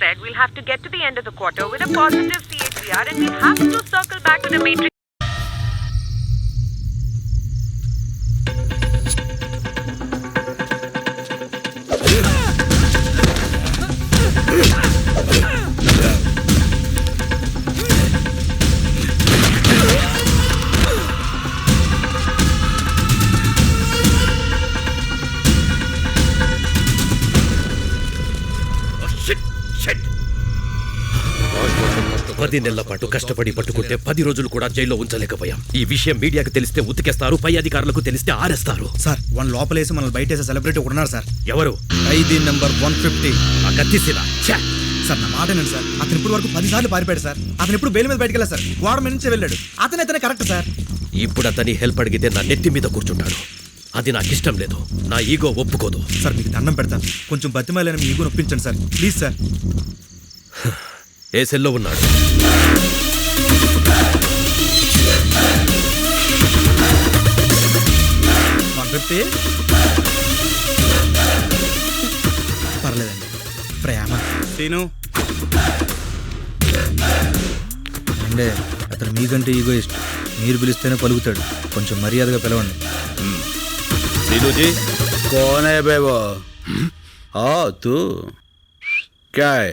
said, we'll have to get to the end of the quarter with a positive CAGR and we'll have to circle back to the matrix. పది నెలల పాటు కష్టపడి పట్టుకుంటే 10 రోజులు కూడా జైల్లో ఉంచలేకపోయాం. ఈ విషయం మీడియాకు తెలిస్తే ఉతికేస్తారు, పై అధికారులకు తెలిస్తే ఆరేస్తారు. సార్ వన్ లోపలేసి మనల్ని బయటేసే సెలబ్రిటీ ఒకడున్నారు సార్. ఎవరు? ఖైదీ నెంబర్ 150. ఆ కత్తిసినా సార్ నా మాట నేను సార్, అతను ఇప్పుడు వరకు 10 సార్లు పారిపోయాడు సార్. అతను ఇప్పుడు బెయిల్ మీద బయటకు వెళ్ళారు సార్, గోడ మీద నుంచి వెళ్ళాడు. అతనే కరెక్ట్ సార్. ఇప్పుడు అతని హెల్ప్ అడిగితే నా నెత్తి మీద కూర్చుంటాడు. అది నాకు ఇష్టం లేదు, నా ఈగో ఒప్పుకోదు. సార్ మీకు దండం పెడతాను, కొంచెం బతిమాలని మీ ఈగో నొప్పించండి సార్ ప్లీజ్ సార్. ఏ సెల్లో ఉన్నాడు? పర్లేదండి. ప్రేమ సీను అంటే అతను మీకంటే ఈగో ఇష్టం. మీరు పిలిస్తేనే పలుకుతాడు, కొంచెం మర్యాదగా పిలవండి. सीनू जी कौन है बे वो? तू क्या है?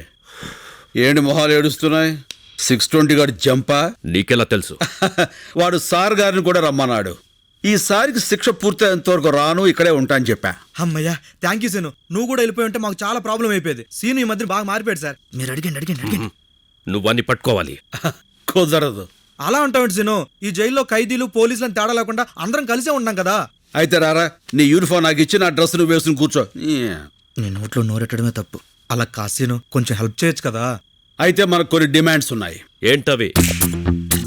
ఏంటి మొహాలు ఏడుస్తున్నాయి? 620 గారు జంపా? నీకెలా తెలుసు? వాడు సార్ గారిని కూడా రమ్మన్నాడు. ఈసారికి శిక్ష పూర్తయ్యేంత వరకు రాను, ఇక్కడే ఉంటా అని చెప్పా. అమ్మయ్యా థ్యాంక్ యూ సీను. నువ్వు కూడా వెళ్ళిపోయి ఉంటే మాకు చాలా ప్రాబ్లం అయిపోయేది. సీను ఈ మధ్య బాగా మారిపోయాడు సార్. మీరు అడిగండి. నువ్వన్నీ పట్టుకోవాలి. కుదరదు. అలా ఉంటావు సీను. ఈ జైల్లో ఖైదీలు పోలీసులను తేడా లేకుండా అందరం కలిసే ఉన్నాం కదా. అయితే రారా, నీ యూనిఫామ్ నాకు ఇచ్చి నా డ్రెస్ నువ్వు వేసుకుని కూర్చో. నీ నోట్లో నోరెట్టడమే తప్పు. అలా కాసీను కొంచెం హెల్ప్ చేయొచ్చు కదా. అయితే మనకు కొన్ని డిమాండ్స్ ఉన్నాయి. ఏంటవి?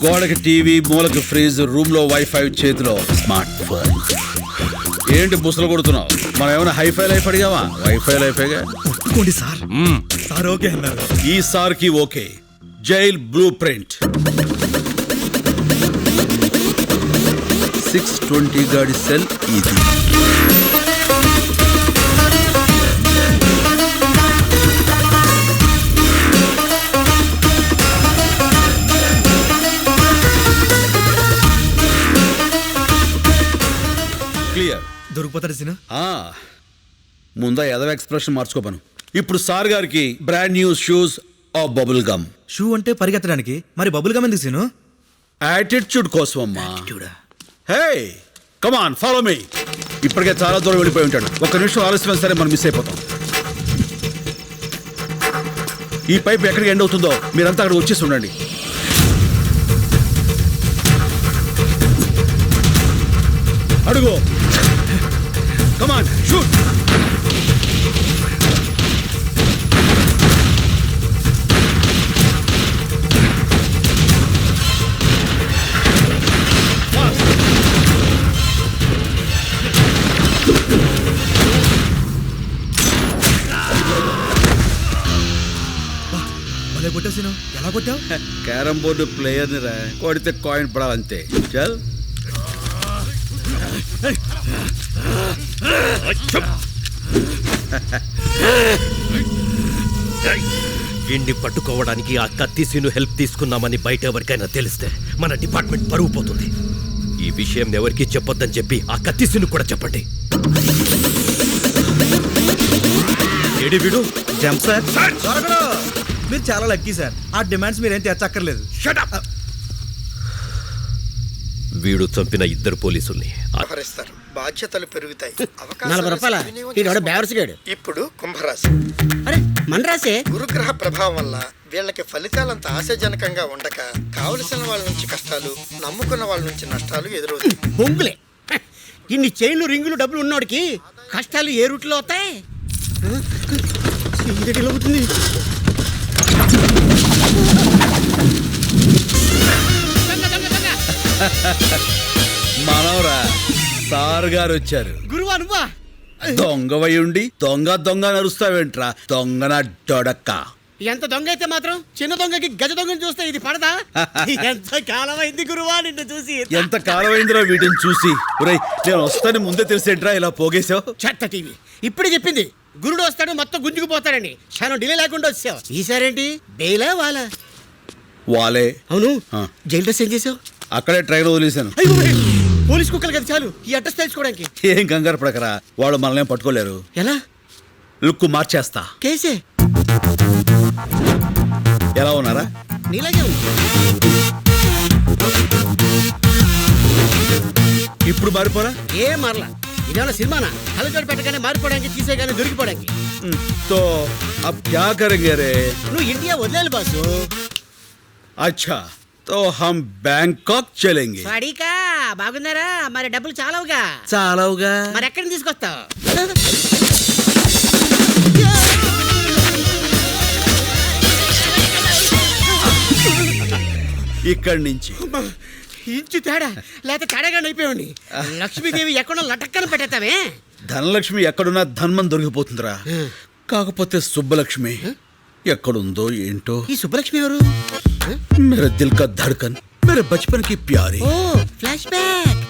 గోడకి టీవీ, మూలకి ఫ్రిజ్, రూమ్ లో వైఫై, చేతిలో స్మార్ట్ ఫోన్. ఏంటి బుసలు కొడుతున్నావు? మనం ఏమైనా హైఫై లైఫ్ అడిగావా? వైఫై లైఫేగా. ఒప్పుకోండి సార్. సార్ ఓకే అన్నారు. ఈ సార్ కి ఓకే. Jail blue print. 620 గాడి సెల్ ఇది. క్లియర్. దొరికిపోతాడు సీను. ముందా ఎదవ ఎక్స్ప్రెషన్ మార్చుకోపను. ఇప్పుడు సార్ గారికి brand new shoes of bubble gum. Shoe అంటే పరిగెత్తడానికి, మరి బబుల్ గమ్ ఎందుకు సీను? యాటిట్యూడ్ కోసం అమ్మా. Hey come on follow me. ఇప్పటికే చాలా దూరం వెళ్ళిపోయి ఉంటాడు. ఒక్క నిమిషం ఆలస్యం సరే మనం మిస్ అయిపోతాం. ఈ పైప్ ఎక్కడికి ఎండ్ అవుతుందో మీరంతా అక్కడ వచ్చేసి ఉండండి. అడుగు. Come on shoot. కొట్టేసిను. ఎలా కొట్టావు? క్యారం బోర్డు ప్లేయర్ ని రా, కొడితే కాయిన్ పడాలంతే. చల్. వీణ్ణి పట్టుకోవడానికి ఆ కత్తిసీను హెల్ప్ తీసుకున్నామని బయట ఎవరికైనా తెలిస్తే మన డిపార్ట్మెంట్ పరువు పోతుంది. ఈ విషయం ఎవరికి చెప్పొద్దని చెప్పి ఆ కత్తిసీను కూడా చెప్పండి. ఏడి వీడు? Jump sir. మీరు చాలా లక్కీ సార్. ఆ డిమాండ్స్ మీరేం తెచ్చక్కర్లేదు. వీడు చంపిన 2 పోలీసుల్ని బాధ్యతలు పెరుగుతాయి. 40 రూపాయల ఇప్పుడు కుంభరాశి. అరే మన రాసే. గురుగ్రహ ప్రభావం వల్ల వీళ్ళకి ఫలితాలంత ఆశాజనకంగా ఉండక కావలసిన వాళ్ళ నుంచి కష్టాలు, నమ్ముకున్న వాళ్ళ నుంచి నష్టాలు ఎదురవుతాయి. బొంగులే. ఇన్ని చైన్లు, రింగులు, డబ్బులు ఉన్నోడికి కష్టాలు ఏ రూట్లో అవుతాయి? అవుతుంది. మనవరా, సార్ గారు వచ్చారు. గురువా నువ్వా? దొంగవై ఉండి దొంగ నరుస్తావేంట్రా దొంగన డొడక్క. ఎంత దొంగ అయితే మాత్రం చిన్న దొంగకి గజ దొంగని చూస్తే ఇది పడదా? ఎంత కాలమైంది గురువా నిన్ను చూసి. ఎంత కాలమైందిరా వీటిని చూసి. నేను వస్తాను ముందే తెలిసేంట్రా ఇలా పోగేశావు? చెత్త టీవీ ఇప్పుడే చెప్పింది. గురుడు వస్తాడు మొత్తం గుంజుకుపోతాడని చాలా డిలే లేకుండా వచ్చావు. ఈసారేంటి బెయిలా వాలా? వాలే. అవును, ఆ. జైలు డ్రెస్ ఏం చేసావు? అక్కడే ట్రైన్ వదిలేశాను. అయ్యో, పోలీస్ కుక్కలు కదా చాలు ఈ అడ్రస్ తెలుసుకోవడానికి. ఏం కంగారు పడకరా, వాళ్ళు మనల్ని పట్టుకోలేరు. ఎలా? లుక్ మార్చేస్తా. కేసే ఎలా ఉన్నారా? నీలాగే ఉంది. ఇప్పుడు మారిపోరా? ఏ మారలా. ఇదేమన్నా సినిమానా? కళ్ళజోడు పెట్టగానే మారిపోవడానికి, తీసేగానే దొరికిపోవడానికి. తో అబ్ క్యా కరేంగే రే? నువ్వు ఇండియా వదిలేయాలి బాసు. అచ్చా, తో హమ్ బ్యాంకాక్ చలేంగే. వాడికా బాగున్నారా? మరి డబ్బులు చాలవుగా. చాలావుగా. మరి ఎక్కడిని తీసుకొస్తావు? ఇక్కడి నుంచి ఇంచు తేడా లేకపోతే తేడాగా అయిపోయాడి. లక్ష్మీదేవి ఎక్కడో లటక్కన పెట్టేస్తావే. ధనలక్ష్మి ఎక్కడున్నా ధన్మం దొరికిపోతుందిరా. కాకపోతే సుబ్బలక్ష్మి ఎక్కడుందో ఏంటో. ఈ సుబ్బలక్ష్మి ఎవరు? మేరా దిల్ కా ధడ్కన్, మేరే బచ్పన్ కి ప్యారీ. ఓ ఫ్లాష్ బ్యాక్.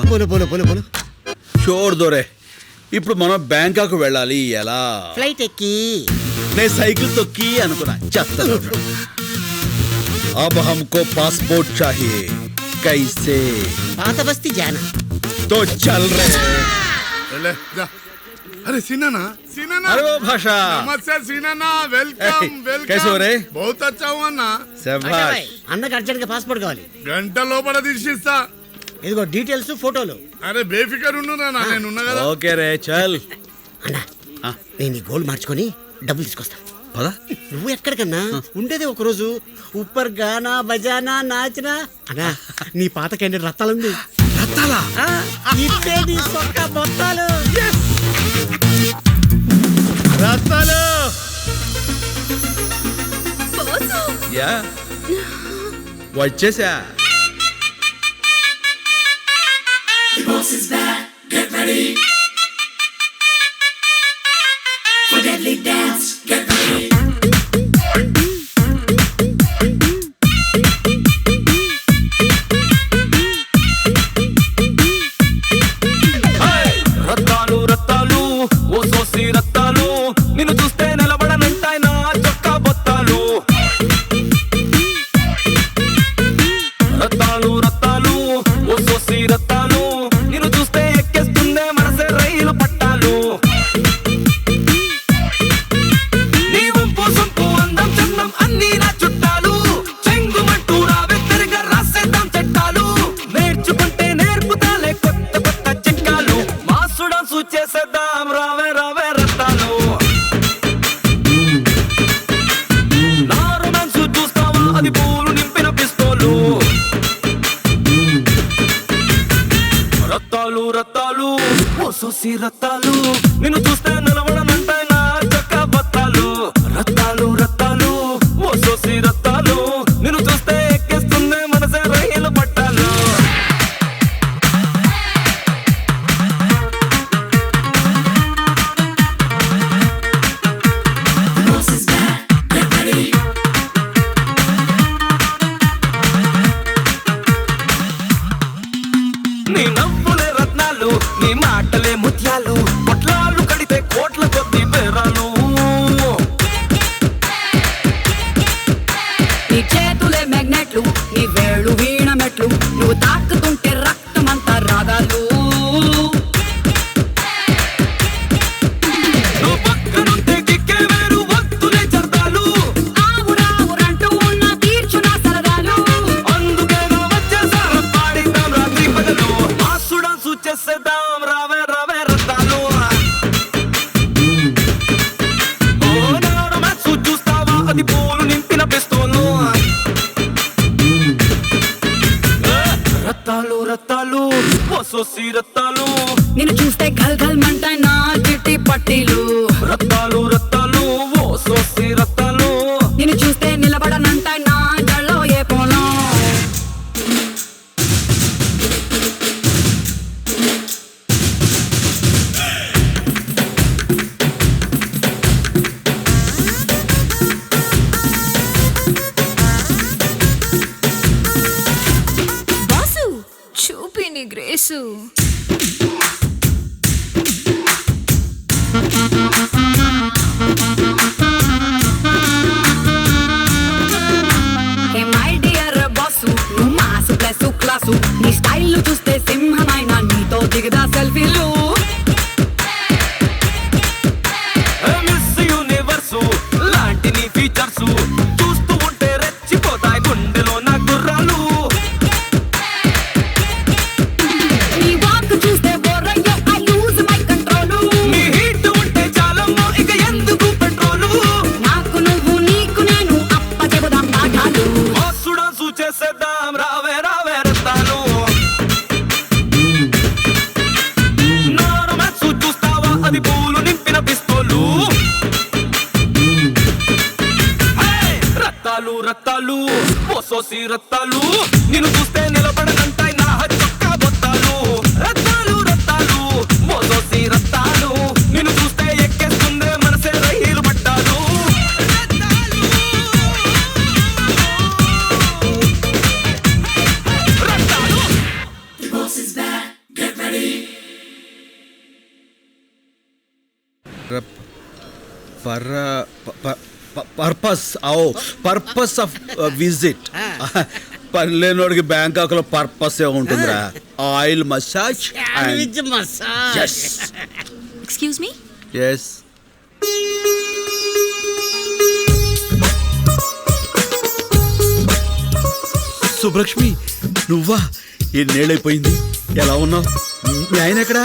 బోలో బోలో బోలో బోలో. చోర్ దోరే. ఇప్పుడు మనం బ్యాంకాక్ వెళ్ళాలి. ఎలా? ఫ్లైట్ ఎక్కి. నేను సైకిల్ తొక్కి అనుకున్నా. చెత్త. अब हमको पासपोर्ट चाहिए. कैसे? పాత బస్తీ జానా. तो चल रहे. ले, जा। अरे सीनाना सीनाना अरे वो भाषा. नमस्ते सीनाना वेलकम वेलकम कैसे हो रे? बहुत अच्छा हुआ ना. శభాష్. అన్నకు అర్జెంట్ గా పాస్పోర్ట్ కావాలి. గంట లోపల తీసిస్తా. ఇదిగో డీటెయిల్స్, ఫోటోలు. అరే బేఫికర్ ఉండురా నా, నేను ఉన్నా కదా. ఓకే రే, చల్. అన్నా ఆ. నేను ఈ గోల్డ్ మార్చుకొని డబ్బులు తీసుకొస్తా. పద. నువ్వు ఎక్కడికన్నా ఉండేది ఒక రోజు. ఉప్పర్ గానా బజానా నాచనా. అన్నా నీ పాత క్యాండిడేట్ రత్తాలుంది. రత్తాలా? ఇప్పే నీ సొక్క బొత్తాలు. రత్తాలు. యా వచ్చేసా. రత్తాలు రత్తాలు ఓ సోసి రత్తాలు, నిన్ను చూస్తే నిలబడనంటాయి నా చొక్కా బొత్తాలు. రత్తాలు రత్తాలు ఓ సోసి రత్తాలు, నిన్ను చూస్తే ఎక్కేస్తుందే మనసే రైలు పట్టాలు. నీ వంపు సొంపు అందం చందం అన్నీ నా చుట్టాలు. చెంగుమంటూ రావే తిరిగా రాసేద్దాం చట్టాలు. నేర్చుకుంటే నేర్పుతాలే కొత్త కొత్త చిట్కాలు. మాసు డాన్సు చేసేద్దాం రావే రావే రత్తాలు. నా రొమాన్సు చూస్తావా అది పూలు నింపిన పిస్తోలు. రత్తాలు రత్తాలు ఓ సోసి రత్తాలు, నిన్ను చూస్తే నిలబడనంటాయి నా చొక్కా బత్తాలు. రత్తాలు రత్తాలు ఓ సోసి రత్తాలు, నిన్ను చూస్తే ఎక్కేస్తుంది మనసే రైలు పట్టాలు. నీ నవ్వులే రత్నాలు, నీ మాటలే ముత్యాలు. పొట్లాలు కడితే కోట్ల కొద్ది బేరాలు. నీ చేతులే మ్యాగ్నెట్లు, నీ వేళ్ళు వీణ మెట్లు. నువ్వు తాకుతుంటే రక్తమంతా రాగాలు. నువ్వు పక్కనుంటే కిక్కే వేరు వత్తులే చర్దాలు. ఆవురావురంటూ ఉన్న తీర్చునా సరదాలు. అందుకేగా వచ్చేసారా పాడిద్దాం రాత్రి పగలు. మాసు డాన్సు చేసేద్దాం రావే రావే రత్తాలు. ఓ నా రొమాన్సు చూస్తావా అది పూలు నింపిన పిస్తోలు. రత్తాలు రత్తాలు ఓ సోసి రత్తాలు, నిన్ను చూస్తే గల్ గల్ మంటాయి నా చిట్టి పట్టీలు. రత్తాలు రత్తాలు ఓ సోసి రత్తాలు, నిన్ను చూస్తే నిలబడనంటాయి నా జల్లో ఏ పోలం. బాసు చూపి నీ grace. Hey my dear boss నువ్వు మాసు ప్లస్ క్లాసు నీ స్టైల్ చూస్తే సింహమైన నీతో దిగదా సెల్ఫీలు మిస్ యూనివర్సు లాంటి నీ ఫీచర్స్ చూస్తూ ఉంటే రెచ్చిపోతాయి గుండెలో నా గుర్రాలు. నీ వాక్ చూస్తే బోరయ్యో ఐ లూజ్ మై కంట్రోల్ నీ హీట్ ఉంటే చాలమ్మో ఇక ఎందుకు పెట్రోలు. నాకు నువ్వు నీకు నేను అప్ప చెబుదాం పాఠాలు మాసు డాన్సు చేసేద్దాం రావే రావే రత్తాలు. నా రొమాన్స్ చూస్తావా అది పూలు నింపిన పిస్తోలు. రత్తాలు రత్తాలు పోసోసి రత్తాలు నిన్ను చూస్తే నిలబడనంటాయి నా చొక్కా బొత్తాలు. రత్తాలు రత్తాలు మోసోసి రత్తాలు నిన్ను చూస్తే ఎక్కేస్తుందే మనసే రైలు పట్టాలు. Rattalu purpose of visit. పనిలేనోడికి బ్యాంకాక్ లో పర్పస్ ఏ ఉంటుందిరా. Oil massage Sandwich massage. Excuse me yes. Subbalakshmi నువ్వా? ఎన్నేళ్ళైపోయింది, ఎలా ఉన్నావు? మీ ఆయన ఎక్కడా?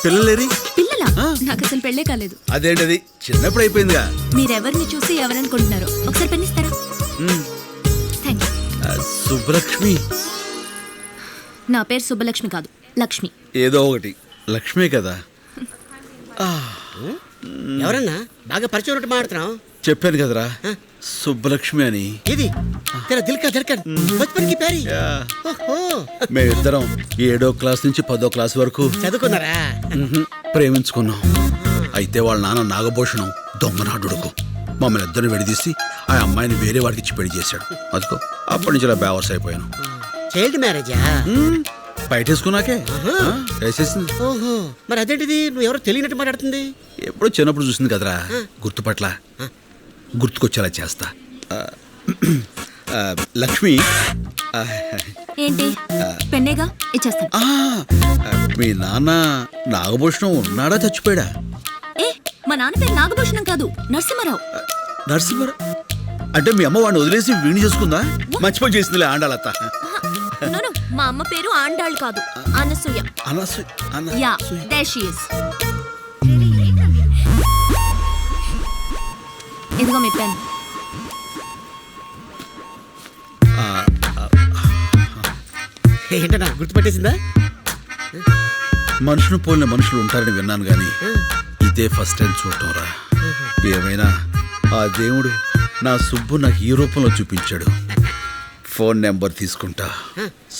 పిల్లలేరి? పిల్లలా? నాకు అసలు పెళ్ళే కాలేదు. అదేంటది చిన్నప్పుడు అయిపోయిందిగా. మీరెవరిని చూసి ఎవరనుకుంటున్నారో ఒకసారి పెన్నిస్తారా? Thank you. సుబ్బలక్ష్మి నా పేరు సుబ్బలక్ష్మి కాదు, లక్ష్మి. ఏదో ఒకటి లక్ష్మే కదా. ఎవరన్నా బాగా పరిచయం ఉన్నట్టు మాట్లాడుతున్నావు. చెప్పాను కదరా సుబ్బలక్ష్మి అని. ఇది తెరా దిల్ కా ధడ్కన్ బచ్పన్ కి ప్యారీ. ఓహో మేమిద్దరం 7వ క్లాస్ నుంచి 10వ క్లాస్ వరకు చదువుకున్నారా? ప్రేమించుకున్నాం. అయితే వాళ్ళ నాన్న నాగభూషణం దొంగనాడుడుకు మమ్మల్ని ఇద్దరిని విడదీసి ఆ అమ్మాయిని వేరే వాడికి ఇచ్చి పెళ్లి చేశాడు. అదిగో అప్పటి నుంచి ఇలా బేవర్స్ అయిపోయాను. చైల్డ్ మ్యారేజా? బయటేసుకున్నాకే వేసేసింది. ఓహో మరి అదేంటిది నువ్వు ఎవరో తెలియనట్టు మాట్లాడుతుంది? ఎప్పుడో చిన్నప్పుడు చూసింది కదరా, గుర్తుపట్ల గుర్తుకొచ్చేలా చేస్తా. లక్ష్మి ఏంటి పెన్నేగా ఇచ్చేస్తాను. మీ నాన్న నాగభూషణం ఉన్నాడా చచ్చిపోయాడా? ఏ మా నాన్న పేరు నాగభూషణం కాదు, నరసింహారావు. నరసింహరావు అంటే మీ అమ్మ వాడిని వదిలేసి వీణి చేసుకుందా? మంచి పని చేసిందిలే ఆండాలత్త. నో మా అమ్మ పేరు ఆండాళ్ కాదు, Anasuya. Yeah there she is. ఇదిగో మీ పెన్. ఏంటన్నా గుర్తుపట్టేసిందా? మనుషులు పోలిన మనుషులు ఉంటారని విన్నాను గాని ఇదే ఫస్ట్ టైం చూడటం రా. ఏమైనా ఆ దేవుడు నా సుబ్బు నాకు ఈ రూపంలో చూపించాడు. ఫోన్ నెంబర్ తీసుకుంటా.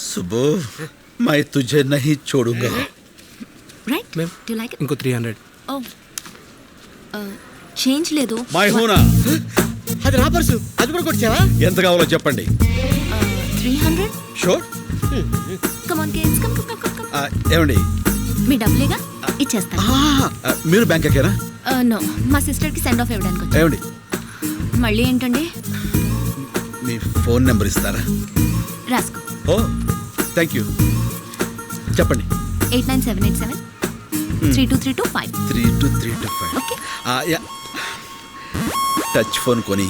సుబ్బు మై తుజే నహీ చోడుగా. Right do you like it? ఇంకో 300. ఓ చేంజ్ లేదు. మై హూనా. అది నా పర్సు, అది కూడా కొట్టావా? ఎంత కావాలో చెప్పండి. 300. Sure. Come on kids come come come come. ఏమండి మీ డబ్బులేగా ఇచ్చేస్తాను. మీరు బ్యాంక్ ఎక్కారా? నో మా సిస్టర్ కి సెండ్ ఆఫ్ ఇవ్వడానికి వచ్చాను. ఏమండి మళ్ళీ ఏంటండి? మీ ఫోన్ నెంబర్ ఇస్తారా? రాసుకో. ఓ థ్యాంక్ యూ. చెప్పండి. 89787 32325. 32325. ఓకే. టచ్ ఫోన్ కొని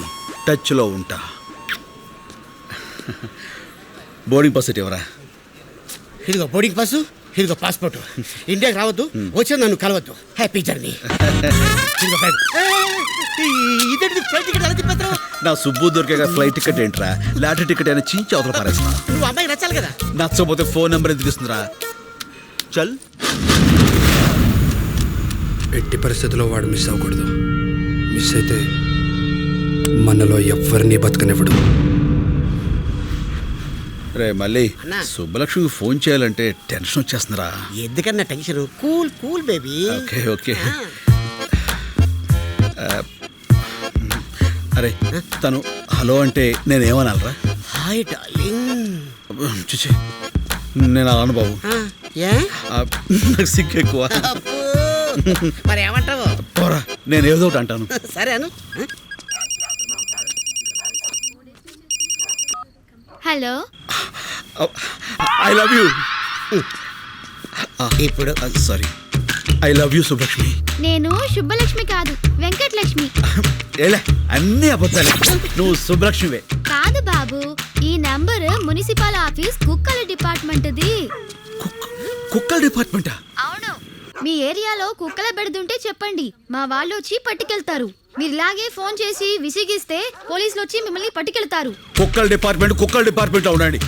టచ్లో ఉంటా. బోర్డింగ్ పాస్ ఎవరా? ఇదిగో బోర్డింగ్ పాసు, ఇదిగో పాస్పోర్ట్. ఇండియాకి రావద్దు, వచ్చే నన్ను కలవద్దు. Happy journey. ఇదేంటి ఫ్లైట్ టికెట్ ఎలా తిప్పేస్తావు? నా సుబ్బు దొరికే ఫ్లైట్ టికెట్ ఏంట్రా? లాటరీ టికెట్ అయినా చించి అవతల పారేస్తా. నువ్వు అమ్మాయికి నచ్చాలి కదా. నచ్చకపోతే ఫోన్ నెంబర్ ఎందుకు ఇస్తుందిరా? చల్. ఎట్టి పరిస్థితుల్లో వాడు మిస్ అవ్వకూడదు. మిస్ అయితే మనలో ఎవ్వరిని బతకనివ్వడు. రే మళ్ళీ అన్నా. సుబ్బలక్ష్మికి ఫోన్ చేయాలంటే టెన్షన్ వచ్చేస్తుందిరా. ఎందుకన్నా tension? Cool cool baby. Okay okay. అరే తను హలో అంటే నేనేమనాలరా? Hi darling. చూచి నేను అలాను బాబు. ఏ? నాకు సిగ్గు ఎక్కువ. మరి ఏమంటావు? పోరా, నేను ఏదో ఒకటి అంటాను. సరే అను. Hello, I love you. ఇప్పుడు sorry, I love you Subbalakshmi. నేను శుభలక్ష్మి కాదు, వెంకటలక్ష్మి. ఏలే, అన్ని అబద్ధాలే. నువ్వు సుబ్బలక్ష్మివే. కాదు బాబు, ఈ నంబర్ మున్సిపల్ ఆఫీస్ కుక్కల డిపార్ట్మెంట్ది. కుక్కల డిపార్ట్మెంటా? అవును. మీ ఏరియాలో కుక్కల బెడదుంటే చెప్పండి, మా వాళ్ళు వచ్చి పట్టుకెళ్తారు. మీరు ఇలాగే ఫోన్ చేసి విసిగిస్తే పోలీసులు వచ్చి మిమ్మల్ని పట్టుకెళ్తారు. కుక్కల డిపార్ట్మెంట్ ఉండండి.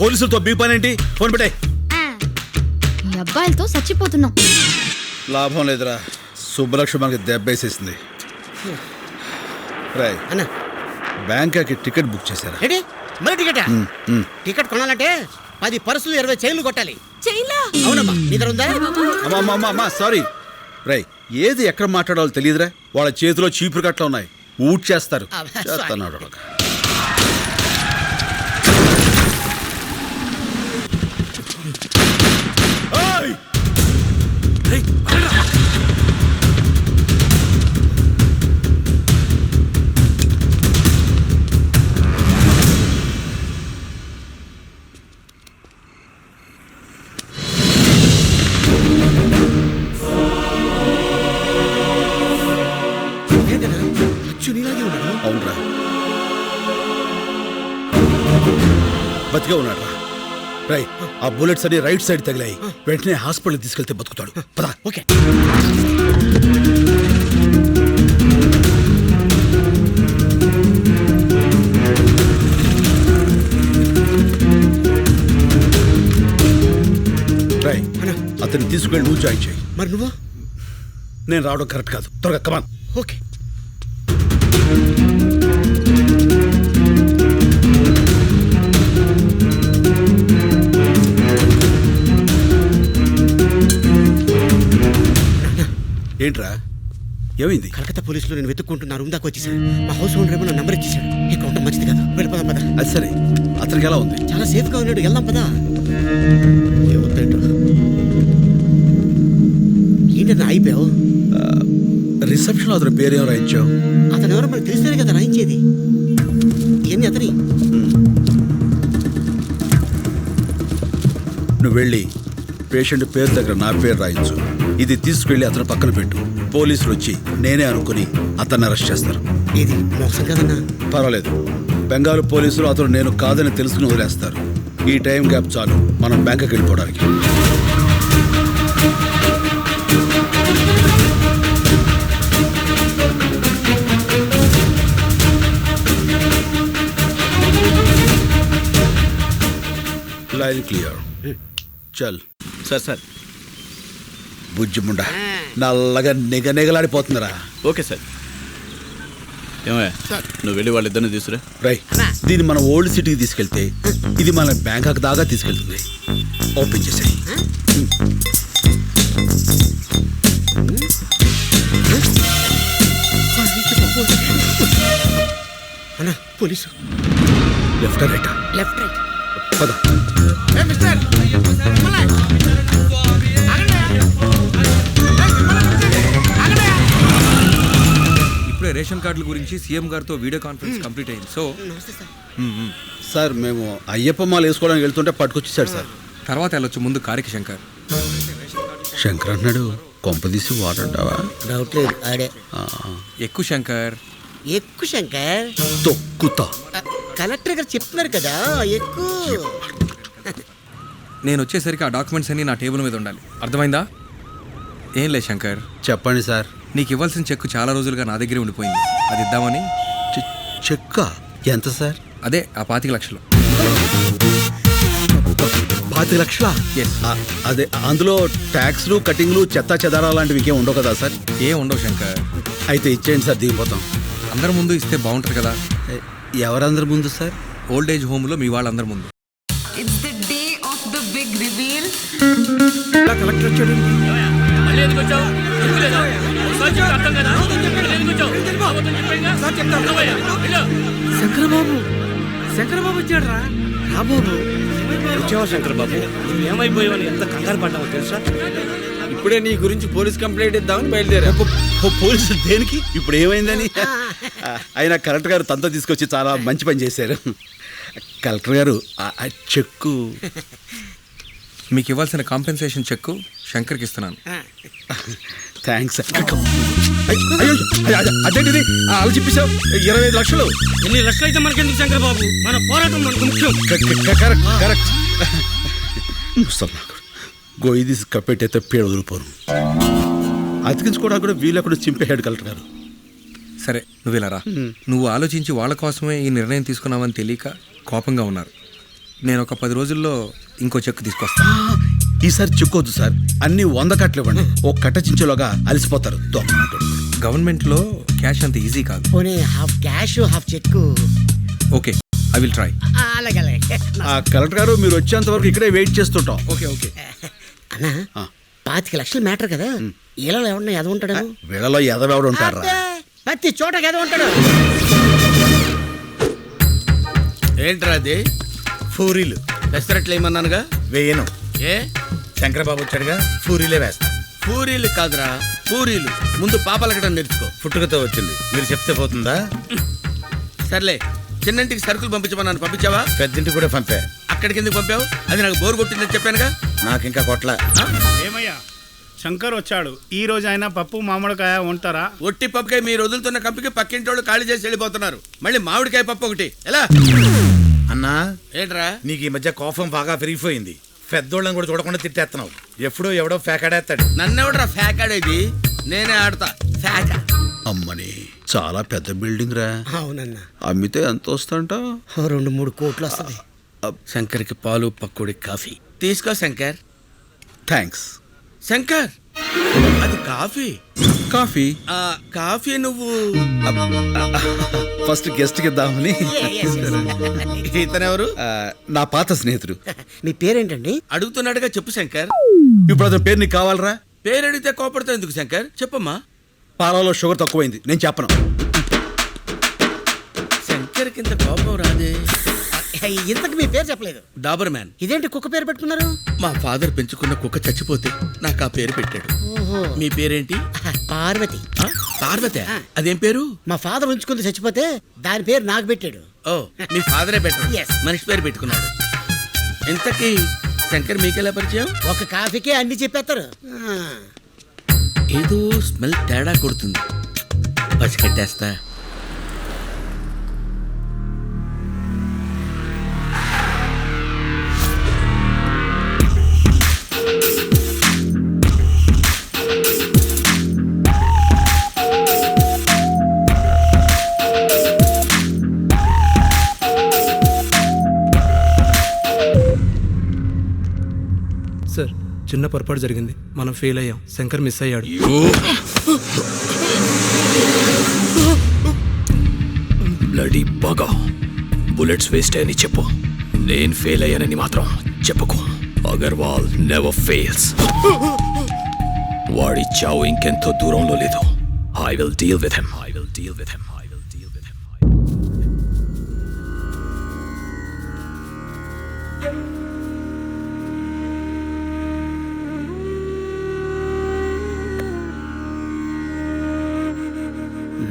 పోలీసులతో మీ పని ఏంటి? ఫోన్ పెట్టే. ఈ అబ్బాయిలతో చచ్చిపోతున్నాం. లాభం లేదురా, సుబ్బలక్ష్మి మనకి దెబ్బేసేసింది. రాయ్ అన్న, బ్యాంకాకి టికెట్ బుక్ చేశారా? ఏంటి మరి టికెటా? టికెట్ కొనాలంటే 10 పర్సులు 20 చైన్లు కొట్టాలి. అవునమ్మా, నీ దగ్గర ఉందా? అమ్మా సారీ. రై, ఏది ఎక్కడ మాట్లాడాలో తెలియదురా. వాళ్ళ చేతిలో చీపురు కట్ల ఉన్నాయి, ఊట్ చేస్తారు. చేస్తున్నాడు. అవునరా, బతికే ఉన్నాడు రా. రై, ఆ బుల్లెట్స్ అన్ని రైట్ సైడ్ తగిలాయి. వెంటనే హాస్పిటల్ తీసుకెళ్తే బతుకుతాడు. పదా. ఓకే. రై, అతన్ని తీసుకెళ్ళి నువ్వు జాయిన్ చేయి. మరి నువ్వు? నేను రావడం కరెక్ట్ కాదు. త్వరగా కమాన్. ఓకే. ఏంట్రా, ఏమైంది? కలకత్తా పోలీసులు నేను వెతుక్కుంటున్నా రూమ్ దాకా వచ్చేసాడు. మా హౌస్ ఓనర్ ఏమో నా నంబర్ ఇచ్చేసాడు. ఇక్కడ ఉండటం మంచిది కాదు, వెళ్ళిపోదాం పదా. అది సరే, అతనికి ఎలా ఉంది? చాలా సేఫ్గా ఉన్నాడు, వెళ్దాం పదా. ఏమవుతాడు? ఏంటన్నా అయిపోయావు? రిసెప్షన్ అతని పేరేం రాయించావు? అతను ఎవరో మనకు తెలిస్తేనే కదా రాయించేది. ఏంది అతని? నువ్వు వెళ్ళి పేషెంట్ పేరు దగ్గర నా పేరు రాయించు. ఇది తీసుకెళ్ళి అతను పక్కన పెట్టు. పోలీసులు వచ్చి నేనే అనుకుని అతన్ని అరెస్ట్ చేస్తారు. ఇది మోసం కదన్నా. పర్వాలేదు, బెంగాల్ పోలీసులు అతను నేను కాదని తెలుసుకుని వదిలేస్తారు. ఈ టైం గ్యాప్ చాలు మనం బ్యాంకుకి వెళ్ళిపోవడానికి. Line clear. చల్. సార్ బుజ్జి ముండా నల్లగా నిగనిగలాడిపోతుందిరా. Okay sir. ఏమయ్యా, నువ్వు వెళ్ళి వాళ్ళిద్దరిని తీసుకురా. రై, దీన్ని మన ఓల్డ్ సిటీకి తీసుకెళ్తే ఇది మన బ్యాంకాక్ దాకా తీసుకెళ్తుంది. ఓపెన్ చేసేయి. అన్నా, police. Left right? Left right. పద. ఇప్పుడే రేషన్ కార్డుల గురించి సీఎం గారితో వీడియో కాన్ఫరెన్స్ కంప్లీట్ అయింది. సో సార్, మేము అయ్యప్ప మాల వేసుకోవడానికి వెళ్తుంటే పట్టుకొచ్చేసాడు సార్. తర్వాత వెళ్ళొచ్చు, ముందు కారికి శంకర్. శంకర్ అన్నాడు, కొంపదీసి వాడంటావా? డౌట్ లేదు, ఆడే. ఎక్కువ శంకర్. ఎక్కువ శంకర్. తొక్కుతా. కలెక్టర్ గారు చెప్తున్నారు కదా, ఎక్కువ. నేను వచ్చేసరికి ఆ డాక్యుమెంట్స్ అన్ని నా టేబుల్ మీద ఉండాలి, అర్థమైందా? ఏం లేదు శంకర్. చెప్పండి సార్. నీకు ఇవ్వాల్సిన చెక్కు చాలా రోజులుగా నా దగ్గరే ఉండిపోయింది, అది ఇద్దామని. చెక్క ఎంత సార్? అదే ఆ 25 లక్షలు. 25 లక్షలా? అదే, అందులో ట్యాక్స్లు, కటింగ్లు, చెత్త చెదారా లాంటివి ఇంకేం ఉండవు కదా సార్? ఏం ఉండవు శంకర్. అయితే ఇచ్చేయండి సార్, దిగిపోతాం. అందరి ముందు ఇస్తే బాగుంటుంది కదా. ఎవరందరి ముందు సార్? ఓల్డ్ ఏజ్ హోమ్లో మీ వాళ్ళందరి ముందు. కలెక్టర్ వచ్చాడు. శంకరబాబు వచ్చాడు రా. బాబు వచ్చావా శంకర్ బాబు? ఏమైపోయావని ఎంత కంగారు పడ్డావో తెలుసా? ఇప్పుడే నీ గురించి పోలీస్ కంప్లైంట్ ఇద్దామని బయలుదేరా. పోలీసులు దేనికి? ఇప్పుడు ఏమైందని? అయినా కలెక్టర్ గారు తనతో తీసుకొచ్చి చాలా మంచి పని చేశారు. కలెక్టర్ గారు ఆ చెక్కు మీకు ఇవ్వాల్సిన కాంపెన్సేషన్ చెక్కు శంకర్కి ఇస్తున్నాను. థ్యాంక్స్. అదేంటిది అలా చెప్పేశావు? 25 లక్షలు. ఎన్ని లక్షలు అయితే మనకెందుకు శంకర్ బాబు, మన పోరాటం మనకు ముఖ్యం. కరెక్ట్. గొయ్యి తీసి కప్పెట్టయితే పేడ వదిలిపోరు. అతికించుకోవడానికి కూడా వీళ్ళక్కడ చింపేశాడు కలెక్టర్ గారు. సరే నువ్వు ఇలా రా. నువ్వు ఆలోచించి వాళ్ళ కోసమే ఈ నిర్ణయం తీసుకున్నావని తెలియక కోపంగా ఉన్నారు. నేను ఒక 10 రోజుల్లో ఇంకో చెక్కు తీసుకొస్తాను. ఈసారి చెక్కొద్దు సార్, అన్ని 100 కట్టలు ఇవ్వండి. ఓ కట్ట చించేలోగా అలసిపోతారు. గవర్నమెంట్లో క్యాష్ అంత ఈజీ కాదు. పోనీ half cash half cheque. Okay, I will try. అలాగే కలెక్టర్ గారు మీరు వచ్చేంత వరకు ఇక్కడే వెయిట్ చేస్తుంటాం. ఓకే. అన్నా 25 లక్షలు మ్యాటర్ కదా, ఈలలో ఎవడన్నా ఎద ఉంటాడు? వీళ్ళలో ఎదవెవడు ఉంటారా? ప్రతి చోట ఎద ఉంటాడు. ఏంట్రా అది? పూరీలు పెసరట్లు ఏమన్నానుగా? వేయను. ఏ శంకరబాబు వచ్చాడుగా, పూరీలే వేస్తా. పూరీలు కాదురా, పూరీలు. ముందు పాపలకడం నేర్చుకో. పుట్టుకతో వచ్చింది, మీరు చెప్తే పోతుందా? సర్లే, చిన్నంటికి సరుకులు పంపించమన్నాను, పంపించావా? పెద్దింటికి కూడా పంపా. అక్కడికి ఎందుకు పంపావు? అది నాకు బోర్ కొట్టిందని చెప్పానుగా. నాకు ఇంకా కొట్ల. ఏమయ్యా శంకర్ వచ్చాడు, ఈ రోజు అయినా పప్పు మామిడికాయ ఉంటారా? ఒట్టి పప్పుకాయ మీరు వదులుతున్న కంపికి పక్కింటోళ్ళు ఖాళీ చేసి వెళ్ళిపోతున్నారు. మళ్ళీ మామిడికాయ పప్పు ఒకటి ఎలా? అన్నా ఏంట్రా నీకు ఈ మధ్య కోపం బాగా పెరిగిపోయింది. పెద్దోళ్ళని కూడా చూడకుండా తిట్టేస్తున్నావు. ఎప్పుడో ఎవడో ఫేకాడేస్తాడు. నన్నెవడరా ఫ్యాకాడేది? నేనే ఆడతా ఫ్యాకా. అమ్మని చాలా పెద్ద బిల్డింగ్ రా. అవునన్నా, అమ్మితే ఎంత వస్తుంట? 2-3 కోట్లు వస్తుంది. శంకర్కి పాలు పక్కుడి కాఫీ తీసుకో శంకర్. థ్యాంక్స్. శంకర్, అది కాఫీ. కాఫీ కాఫీ నువ్వు ఫస్ట్ గెస్ట్ కి ఇద్దామని. ఇతనెవరు? నా పాత స్నేహితుడు. మీ పేరేంటండి? అడుగుతున్నాడుగా, చెప్పు శంకర్. ఇప్పుడు అతని పేరు నీకు కావాలరా? పేరు అడిగితే కోపడతావు ఎందుకు శంకర్? చెప్పమ్మా. పాలలో షుగర్ తక్కువైంది, నేను చెప్పను. శంకర్ కింద కోపం రాదే. ఇంతకు మీ పేరు చెప్పలేదు. డాబర్ మ్యాన్. ఇదేంటి కుక్క పేరు పెట్టుకున్నారు? మా ఫాదర్ పెంచుకున్న కుక్క చచ్చిపోతే నాకు ఆ పేరు పెట్టాడు. మీ పేరేంటి? పార్వతి. పార్వతి? అదేం పేరు? మా ఫాదర్ ఉంచుకుంది, చచ్చిపోతే దాని పేరు నాకు పెట్టాడు. ఓ, మీ ఫాదరే పెట్టాడు. Yes. మనిషి పేరు పెట్టుకున్నాడు. ఇంతకీ శంకర్ మీకెలా పరిచయం? ఒక కాఫీకే అన్ని చెప్పేస్తారు. ఏదో స్మెల్ తేడా కొడుతుంది, పసికట్టేస్తా. సార్, చిన్న పొరపాటు జరిగింది, మనం ఫెయిల్ అయ్యాం. శంకర్ మిస్ అయ్యాడు. బ్లడీ బాగా బుల్లెట్స్ వేస్ట్ అని చెప్పు. నేను ఫెయిల్ అయ్యానని మాత్రం చెప్పకు. Agarwal never fails. వాడి చావు ఇంకెంతో దూరంలో లేదు. I will deal with him.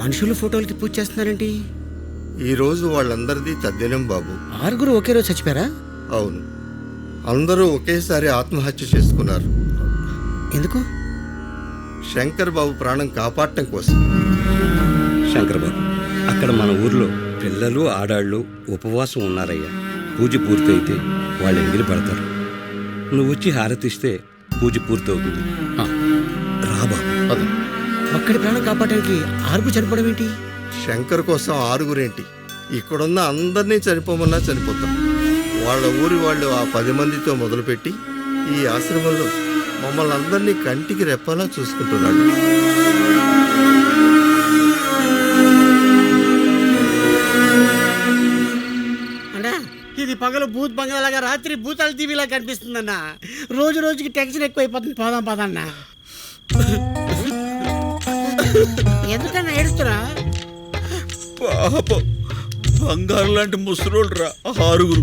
మనుషులు ఫోటోలకి పూజ చేస్తున్నారేంటి? ఈ రోజు వాళ్ళందరిది తద్దినం బాబు. 6 ఒకే రోజు చచ్చిపోయారా? అవును, అందరూ ఒకేసారి ఆత్మహత్య చేసుకున్నారు. ఎందుకు? శంకర్ బాబు ప్రాణం కాపాడటం కోసం. శంకర్ బాబు, అక్కడ మన ఊర్లో పిల్లలు ఆడాళ్ళు ఉపవాసం ఉన్నారయ్యా. పూజ పూర్తయితే వాళ్ళు ఎంగిలి పడతారు. నువ్వు వచ్చి హారతిస్తే పూజ పూర్తవుతుంది. రా బాబు. ఒక్కడి ప్రాణం కాపాడడానికి 6 చనిపోవడం ఏంటి? శంకర్ కోసం 6 ఏంటి, ఇక్కడున్న అందరినీ చనిపోమన్నా చనిపోతాం. వాళ్ళ ఊరి వాళ్ళు ఆ 10 మందితో మొదలుపెట్టి ఈ ఆశ్రమంలో మమ్మల్ని అందరినీ కంటికి రెప్పలా చూసుకుంటున్నాడు. అన్నా, ఇది పగలు భూత్ బంగాలాగా, రాత్రి భూతాల టీవీలా కనిపిస్తుందన్న. రోజు రోజుకి టెన్షన్ ఎక్కువైపోతుంది. పోదాం పదన్నా. ఎందుకన్నా ఏడుస్తున్నా? బంగారు లాంటి ముసలోళ్ళు రా 6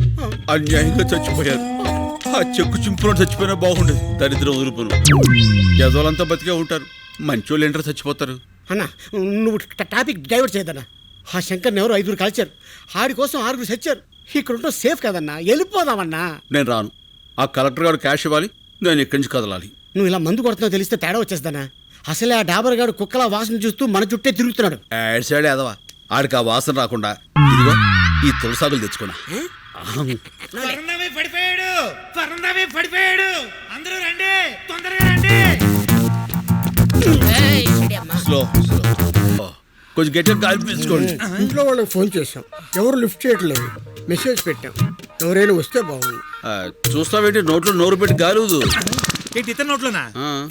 అన్యాయంగా చచ్చిపోయారు. ఆ చెక్కు చింపులో చచ్చిపోయినా బాగుండేది. దరిద్రం వదులుపులు యజోలంతా బతికే ఉంటారు, మంచోళ్ళు ఏంటారు చచ్చిపోతారు. అన్న నువ్వు టాపిక్ డైవర్ట్ చేయదన్నా. ఆ శంకర్ని ఎవరు 5 కాల్చారు, ఆడి కోసం 6 చచ్చారు. ఇక్కడ ఉంటే సేఫ్ కదన్నా, వెళ్ళిపోదామన్నా. నేను రాను. ఆ కలెక్టర్ గారు క్యాష్ ఇవ్వాలి, నేను ఇక్కడి నుంచి కదలాలి. నువ్వు ఇలా మందు కొడుతున్నావు తెలిస్తే తేడా వచ్చేస్తానా. అసలే ఆ డాబర్ గారు కుక్కల వాసన చూస్తూ మన చుట్టే తిరుగుతున్నాడు. యాడ్ సైడ్ ఎదవా, ఆడికి ఆ వాసన రాకుండా ఇదిగో ఈ తులసాకులు తెచ్చుకున్నా. పడిపోయాడు. అందరూ రండి, తొందరగా రండి. స్లో కొంచెం గట్టిగా కాల్ పీల్చుకోండి. ఇంట్లో వాళ్ళకి ఫోన్ చేశాం, ఎవరు లిఫ్ట్ చేయట్లేదు. మెసేజ్ పెట్టాం, ఎవరైనా వస్తే బాగుంది. చూస్తావేంటి, నోట్లో నోరు పెట్టి గాలుదు. ఏంటి ఇతర నోట్లోనా?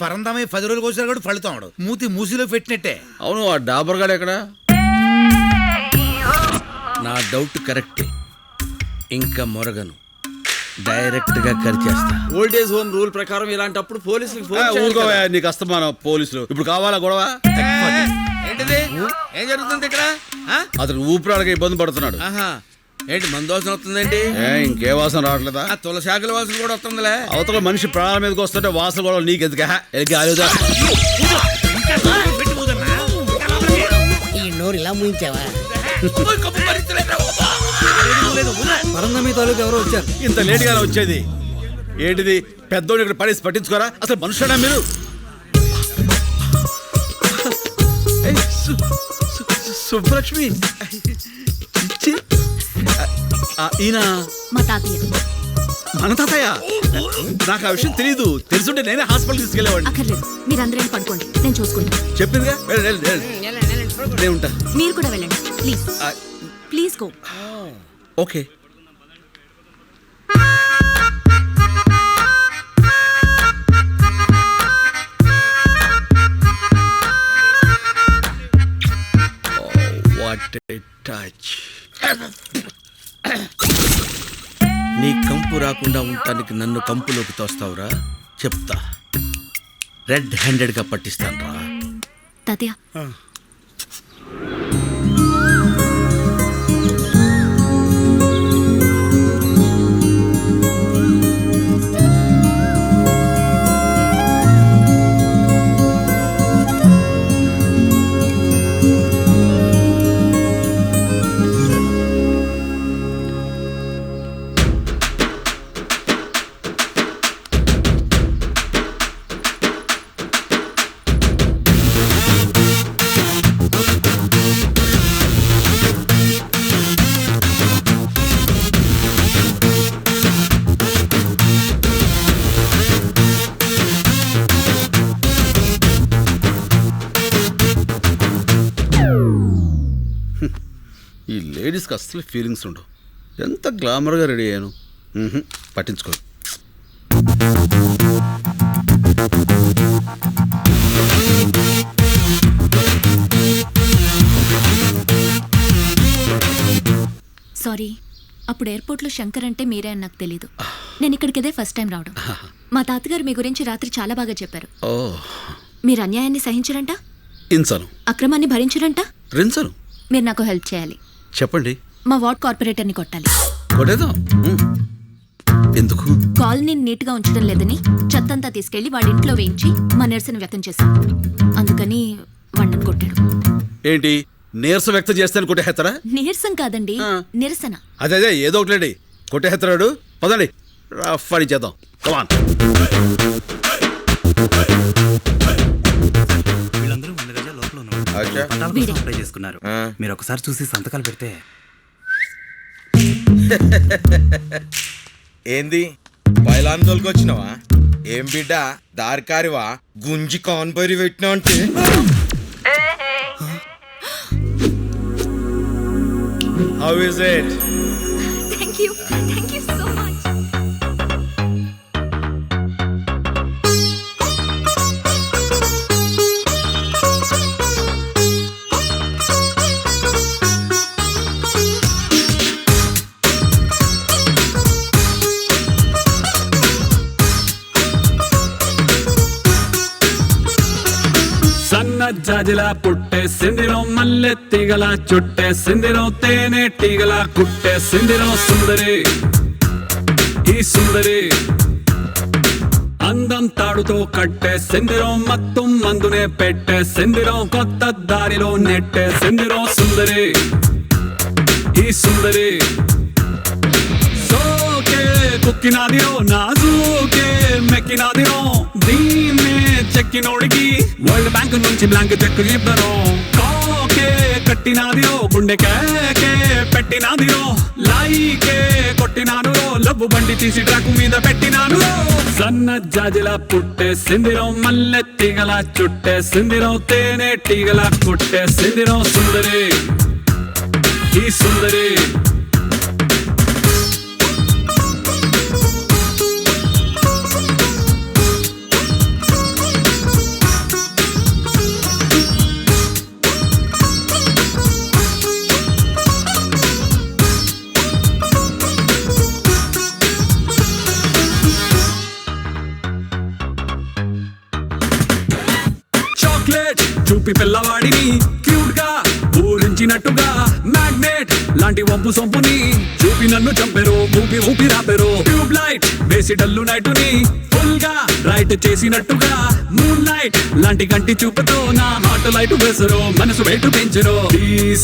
పరందామే 10 రోజులకు వచ్చారు కూడా ఫలితాడు మూతి మూసిలో పెట్టినట్టే. అవును, ఆ డాబర్ గాడు ఎక్కడ? నా డౌట్ కరెక్టే. ఇంకా మొరగను, డైరెక్ట్ గా కరిచేస్తా. ఓల్డేజ్ హోమ్ రూల్ ప్రకారం ఇలాంటప్పుడు పోలీసులకు ఫోన్ చేయాలి కదా. నీకు అస్తమానం పోలీసులు ఇప్పుడు కావాలా గొడవ? ఏంటిది? ఏం జరుగుతుంది ఇక్కడ? అతను ఊపిరాడక ఇబ్బంది పడుతున్నాడు. ఏంటి మందు వాసన వస్తుందేంటి? ఇంకే వాసన రావట్లేదా? తులసాకుల వాసన కూడా వస్తుందిలే. అవతల మనిషి ప్రాణాల మీదకి వస్తుంటే వాసన కూడా నీకెందుక? ఈ నోరు ఇలా ముయించావా? పరందమి తాలూకు ఎవరో వచ్చారు. ఇంత లేట్ గా వచ్చేది ఏంటిది? పెద్దోడు ఇక్కడ పడేసి పట్టించుకోరా? అసలు మనుషుడా మీరు? సుబ్బలక్ష్మి, ఈయన మా తాతయ్య. మన తాతయ్య? నాకు ఆ విషయం తెలీదు. తెలుసుంటే నేనే హాస్పిటల్ తీసుకెళ్ళేవాడిని. అక్కర్లేదు, మీరందరూ పడుకోండి, నేను చూసుకుంటా. చెప్పిందిగా, నేను ఉంటా. మీరు కూడా వెళ్ళండి please. Please go. Okay. What a touch. నీ కంపు రాకుండా ఉండటానికి నన్ను కంపులోకి తోస్తావురా? చెప్తా, రెడ్ హ్యాండెడ్ గా పట్టిస్తాను రా. తాతయ్య, ఈ లేడీస్కి అస్సలు ఫీలింగ్స్ ఉండవు. ఎంత గ్లామర్గా రెడీ అయ్యాను. పట్టించుకో. సారీ, అప్పుడు ఎయిర్పోర్ట్లో శంకర్ అంటే మీరే అని నాకు తెలీదు. నేను ఇక్కడికి ఇదే ఫస్ట్ టైం రావడం. మా తాతగారు మీ గురించి రాత్రి చాలా బాగా చెప్పారు. మీరు అన్యాయాన్ని సహించరంట, ఇంచను. అక్రమాన్ని భరించరంట. రించను. మీరు నాకు హెల్ప్ చేయాలి. చెప్పండి. మా వార్డ్ కార్పొరేటర్ని కొట్టాలి. కొట్టేద్దాం. ఎందుకు? కాలనీని నీట్గా ఉంచడం లేదని చెత్తంతా తీసుకెళ్లి వాడి ఇంట్లో వేయించి మా నిరసన వ్యక్తం చేశాం. అందుకని వాడిని కొట్టాడు. ఏంటి నీరసం వ్యక్తం చేస్తాను కొట్టేస్తారా? నీరసం కాదండి, నిరసన. అదే ఏదో ఒకటి కొట్టేస్తాడు. పదండి, ఫని చేద్దాం. కమాన్. వీళ్ళందరూ ముందుగా లోపల ఉన్నారు. అప్లై చేసుకున్నారు. మీరు ఒకసారి చూసి సంతకాలు పెడితే. ఏంది బయలాన్ తోలుకొచ్చినావా? ఏం బిడ్డ దారికారివా? గుంజి కాన్పరి పెట్టినా అంటే how is it? Thank you so much. జాజిలా పుట్టే సిందిరం మల్లె తీగల చుట్టే సిందిరం తేనె టీగల కుట్టే సిందిరం సుందరి ఈ సుందరి అందం తాడుతో కట్టే సిందిరం మొత్తం మందునే పెట్టే సిందిరం కొత్త దారిలో నెట్టే సిందిరం సుందరి ఈ సుందరి సోకే కుక్కినాదిరో నాజూకే మెక్కినాదిరో దీన్నే చెక్కినోడికి వరల్డ్ బ్యాంక్ నుంచి బ్లాంక్ చెక్ ఇవ్వను కోకే కట్టినాదిరో గుండె కేకే పెట్టినాదిరో లైకే కొట్టినాను లవ్వు బండి తీసి ట్రాక్ మీద పెట్టినాను సన్న జాజిలా పుట్టే సిందిరం మల్లె తీగల చుట్టే సిందిరం తేనె టీగల కొట్టే సిందిరం సుందరి ఈ సుందరి చూపి పిల్లవాడిని క్యూట్ గా ఊరించినట్టుగా మ్యాగ్నెట్ లాంటి వంపు సొంపుని చూపి నన్ను చంపెరు ఊపి ఊపి రాపెరు ట్యూబ్ లైట్ వేసి డల్లు నైటుని ఫుల్ గా రైట్ చేసినట్టుగా మూన్ లైట్ లాంటి కంటి చూపుతో నా హార్ట్ లైట్ వేసరు మనసు వెయిట్ పెంచరు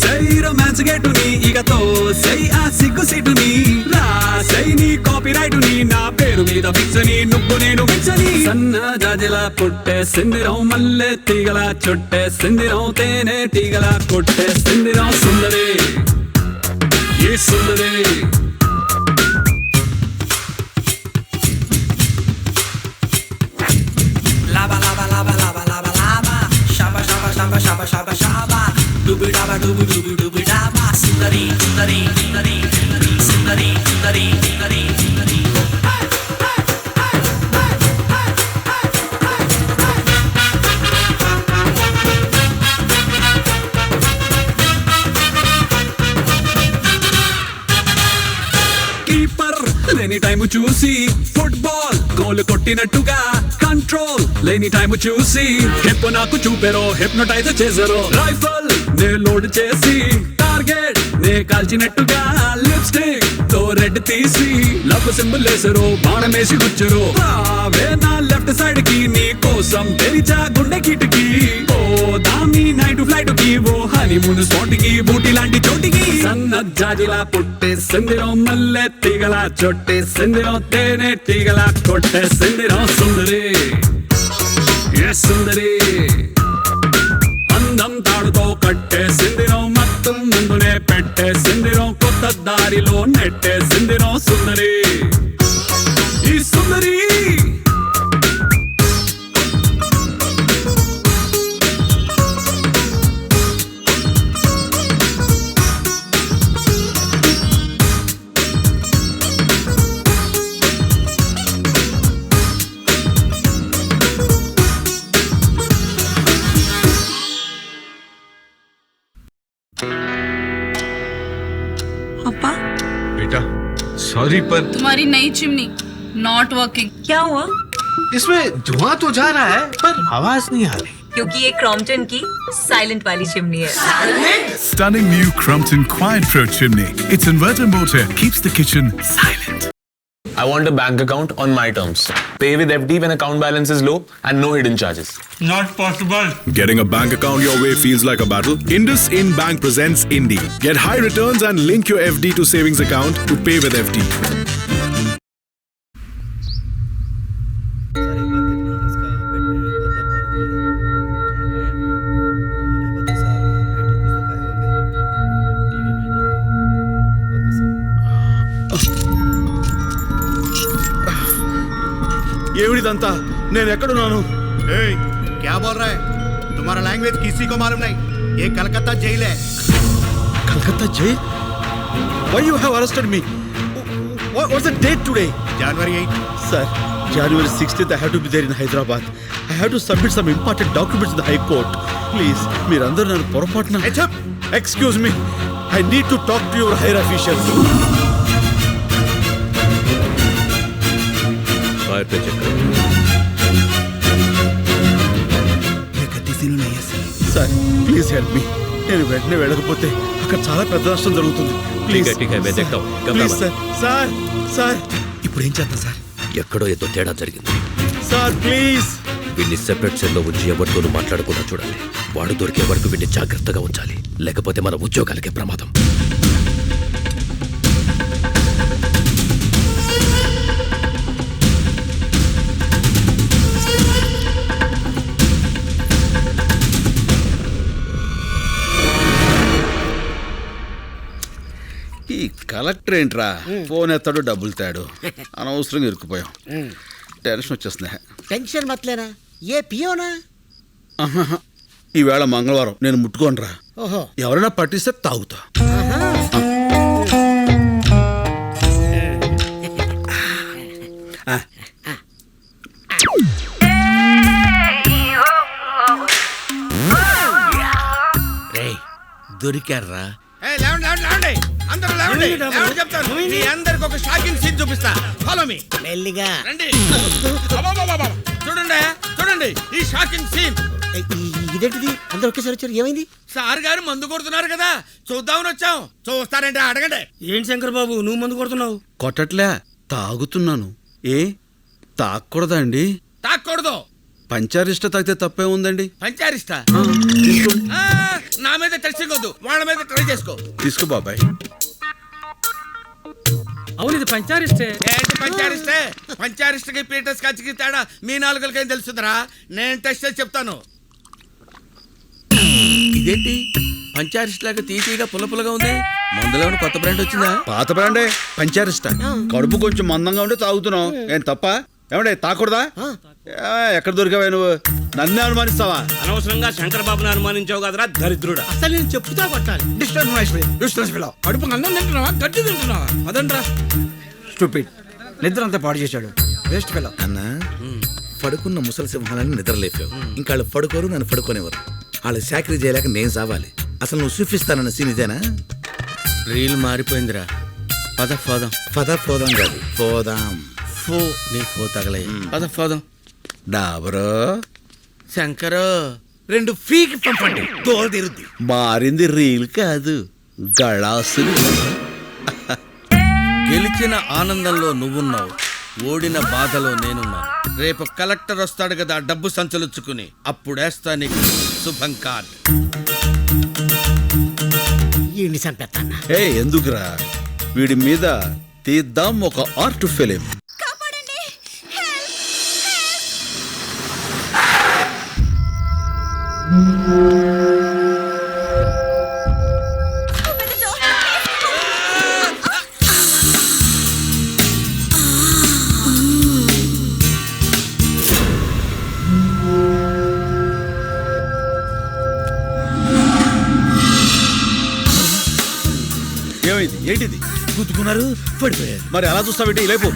సై రొమాన్స్ గేటుని ఇకతో సై ఆ సిగ్గు సీటుని రాసై నీ కాపీ రైటుని నా పేరు మీద ఫిక్సని నువ్వు నేను ఫిక్సని సన్న జాజిలా పుట్టే సిందిరం మల్లె తీగల చుట్టే సిందిరం తేనె టీగల కొట్టే సిందిరం సుందరి ఈ సుందరి Lava, lava, lava, lava, lava, lava. Shaba, shaba, shaba, shaba, shaba, shaba. Dooby daba, dooby dooby dooby daba. Sundari, sundari, sundari, sundari, sundari, sundari, sundari, sundari. Keeper లేని టైము చూసి ఫుట్బాల్ గోల్ కొట్టినట్టుగా కంట్రోల్ లేని time చూసి hip నాకు చూపెరో hypnotise చేసారో rifle నే load చేసి target నే కాల్చినట్టుగా lipstick తో రెడ్ తీసి లవ్ సింబల్ వేసారో బాణం వేసి గుచ్చరు రావే నా లెఫ్ట్ సైడ్ కి నీ కోసం తెరిచా గుండె కిటికి ఓ దామి నైట్ ఫ్లైట్ కి ఓ హనీమూన్ స్పాట్ కి బూటి లాంటి చోటికి సన్న జాజిలా పుట్టే సిందిరం మల్లె తీగల చొట్టే సిందిరం తేనె తీగల కొట్టే సిందిరం సుందరి ఏ సుందరి అందం తాడుతో కట్టే సిందిరం మొత్తం ముందునే పెట్టే సిందిరం కొత్త దారిలో నెట్టే సిందిరం సుందరి ఈ సుందరి पापा बेटा सॉरी पर तुम्हारी नई चिमनी नॉट वर्किंग। क्या हुआ? इसमें धुआं तो जा रहा है पर आवाज नहीं आ रही। क्योंकि ये क्रॉम्पटन की साइलेंट वाली चिमनी है। Stunning new Crompton Quiet Pro Chimney. Its inverter motor keeps the kitchen silent. I want a bank account on my terms. Pay with FD when account balance is low and no hidden charges. Not possible. Getting a bank account your way feels like a battle? Indus IN Bank presents Indie. Get high returns and link your FD to savings account to pay with FD. ఏమిడిదంతా నేను ఎక్కడున్నాను क्या बोल रहा है तुम्हारा language किसी को मालूम नहीं ये कलकत्ता जेल है Calcutta jail why you have arrested me what's the date today January 8 sir January 16th I have to be there in Hyderabad. I have to submit some important documents in the High Court. Please మీరందరూ నన్ను పొరపాటున excuse me I need to talk to your higher officials. Fire पे check करो। Sir please help me నేను వెంటనే వెళ్ళకపోతే అక్కడ చాలా పెద్ద నష్టం జరుగుతుంది ప్లీజ్ గమనించు సార్ సార్ సార్ ఇప్పుడు ఏం చేద్దాం సార్ ఎక్కడో ఏదో తేడా జరిగింది సార్ ప్లీజ్. వీడిని సెపరేట్ సెల్లో ఉంచి ఎవరితోనూ మాట్లాడకుండా చూడాలి. వాడు దొరికే వరకు వీడిని జాగ్రత్తగా ఉంచాలి, లేకపోతే మన ఉద్యోగాలకే ప్రమాదం. ఈ కలెక్టర్ ఏంట్రా ఫోన్ ఎత్తాడు డబ్బులు తాడు. అనవసరంగా ఇరుక్కుపోయాం. టెన్షన్ వచ్చేస్తుంది. టెన్షన్ మతలేనా ఏ పియోనా? ఈవేళ మంగళవారం నేను ముట్టుకోనరా. ఓహో, ఎవరైనా పట్టిస్తే తాగుతా. దొరికారా? అందరూ లేవండి, లేవండి చెప్తాను. మీ అందరికి ఒక షాకింగ్ సీన్ చూపిస్తా. Follow me. మెల్లిగా రండి. అబ్బబ్బబ్బబ్బ. చూడండి చూడండి ఈ షాకింగ్ సీన్. ఇదేంటిది? అందరూ ఒకేసారి వచ్చారు, ఏమైంది? సార్ గారు మందు కొడుతున్నారు కదా, చూద్దామని వచ్చాం. చూస్తారంటే అడగండి. ఏంటి శంకర్ బాబు నువ్వు మందు కొడుతున్నావు? కొట్టట్లే, తాగుతున్నాను. ఏ తాగకూడదా అండి? తాకూడదు. పంచారిష్ట తాగితే తప్పే ఉందండి. పంచారిస్తా? నా మీద టెస్టింగ్ వద్దు, వాళ్ళ మీద ట్రై చేసుకో. తీసుకో బాబాయ్. అవును ఇది పంచారిస్టే. ఏంటి పంచారిస్టే? పంచారిస్ట్కి పీటర్స్ కాచికి తేడా మీ నాలుగులకేం తెలుస్తుందిరా? నేను టెస్ట్ చేసి చెప్తాను. ఇదేంటి పంచారిస్ట్ లాగా తీసిగా పుల్లపుల్లగా ఉంది? మందులో కొత్త బ్రాండ్ వచ్చిందా? పాత బ్రాండే పంచారిష్ట. కడుపు కొంచెం మందంగా ఉంటే తాగుతున్నాం. ఏం తప్ప? ఏమంటే తాకూడదా? ఎక్కడ దొరికావా నువ్వు? నన్నే అనుమానిస్తావా? అనవసరంగా శంకర్ బాబుని అనుమానించావు కదరా దరిద్రుడా. అసలు నేను చెప్తా కొట్టాలి. కడుపు అన్నం తింటున్నావా గడ్డి తింటున్నావా? అదండ్రా స్టూపిడ్. నిద్ర అంతా పాడు చేశాడు. Waste fellow. అన్నా పడుకున్న ముసలి సింహాలని నిద్ర లేపావు. ఇంకా వాళ్ళు పడుకోరు, నన్ను పడుకోనివ్వరు. వాళ్ళు చాకరీ చేయలేక నేను సావాలి. అసలు నువ్వు చూపిస్తానన్న సీన్ ఇదేనా? రీల్ మారిపోయిందిరా. పద పోదాం. పోదాం కాదు, పోదాం. ఫో నీ ఫో తగలే. పద పోదాం. డాబరో శంకరు రెండు ఫీకి పంపండి, దోల తీరుద్ది. మారింది రీల్ కాదు, గళాసులు. గెలిచిన ఆనందంలో నువ్వున్నావు, ఓడిన బాధలో నేనున్నాను. రేపు కలెక్టర్ వస్తాడు కదా డబ్బు సంచలుచ్చుకుని, అప్పుడేస్తా నీకు శుభం కార్డ్. ఏ ఎందుకురా, వీడి మీద తీద్దాం ఒక ఆర్ట్ ఫిలిం. ఏమైంది? ఏంటిది? గుద్దుకున్నారు, పడిపోయారు. మరి అలా చూస్తావేంటి? లేపు.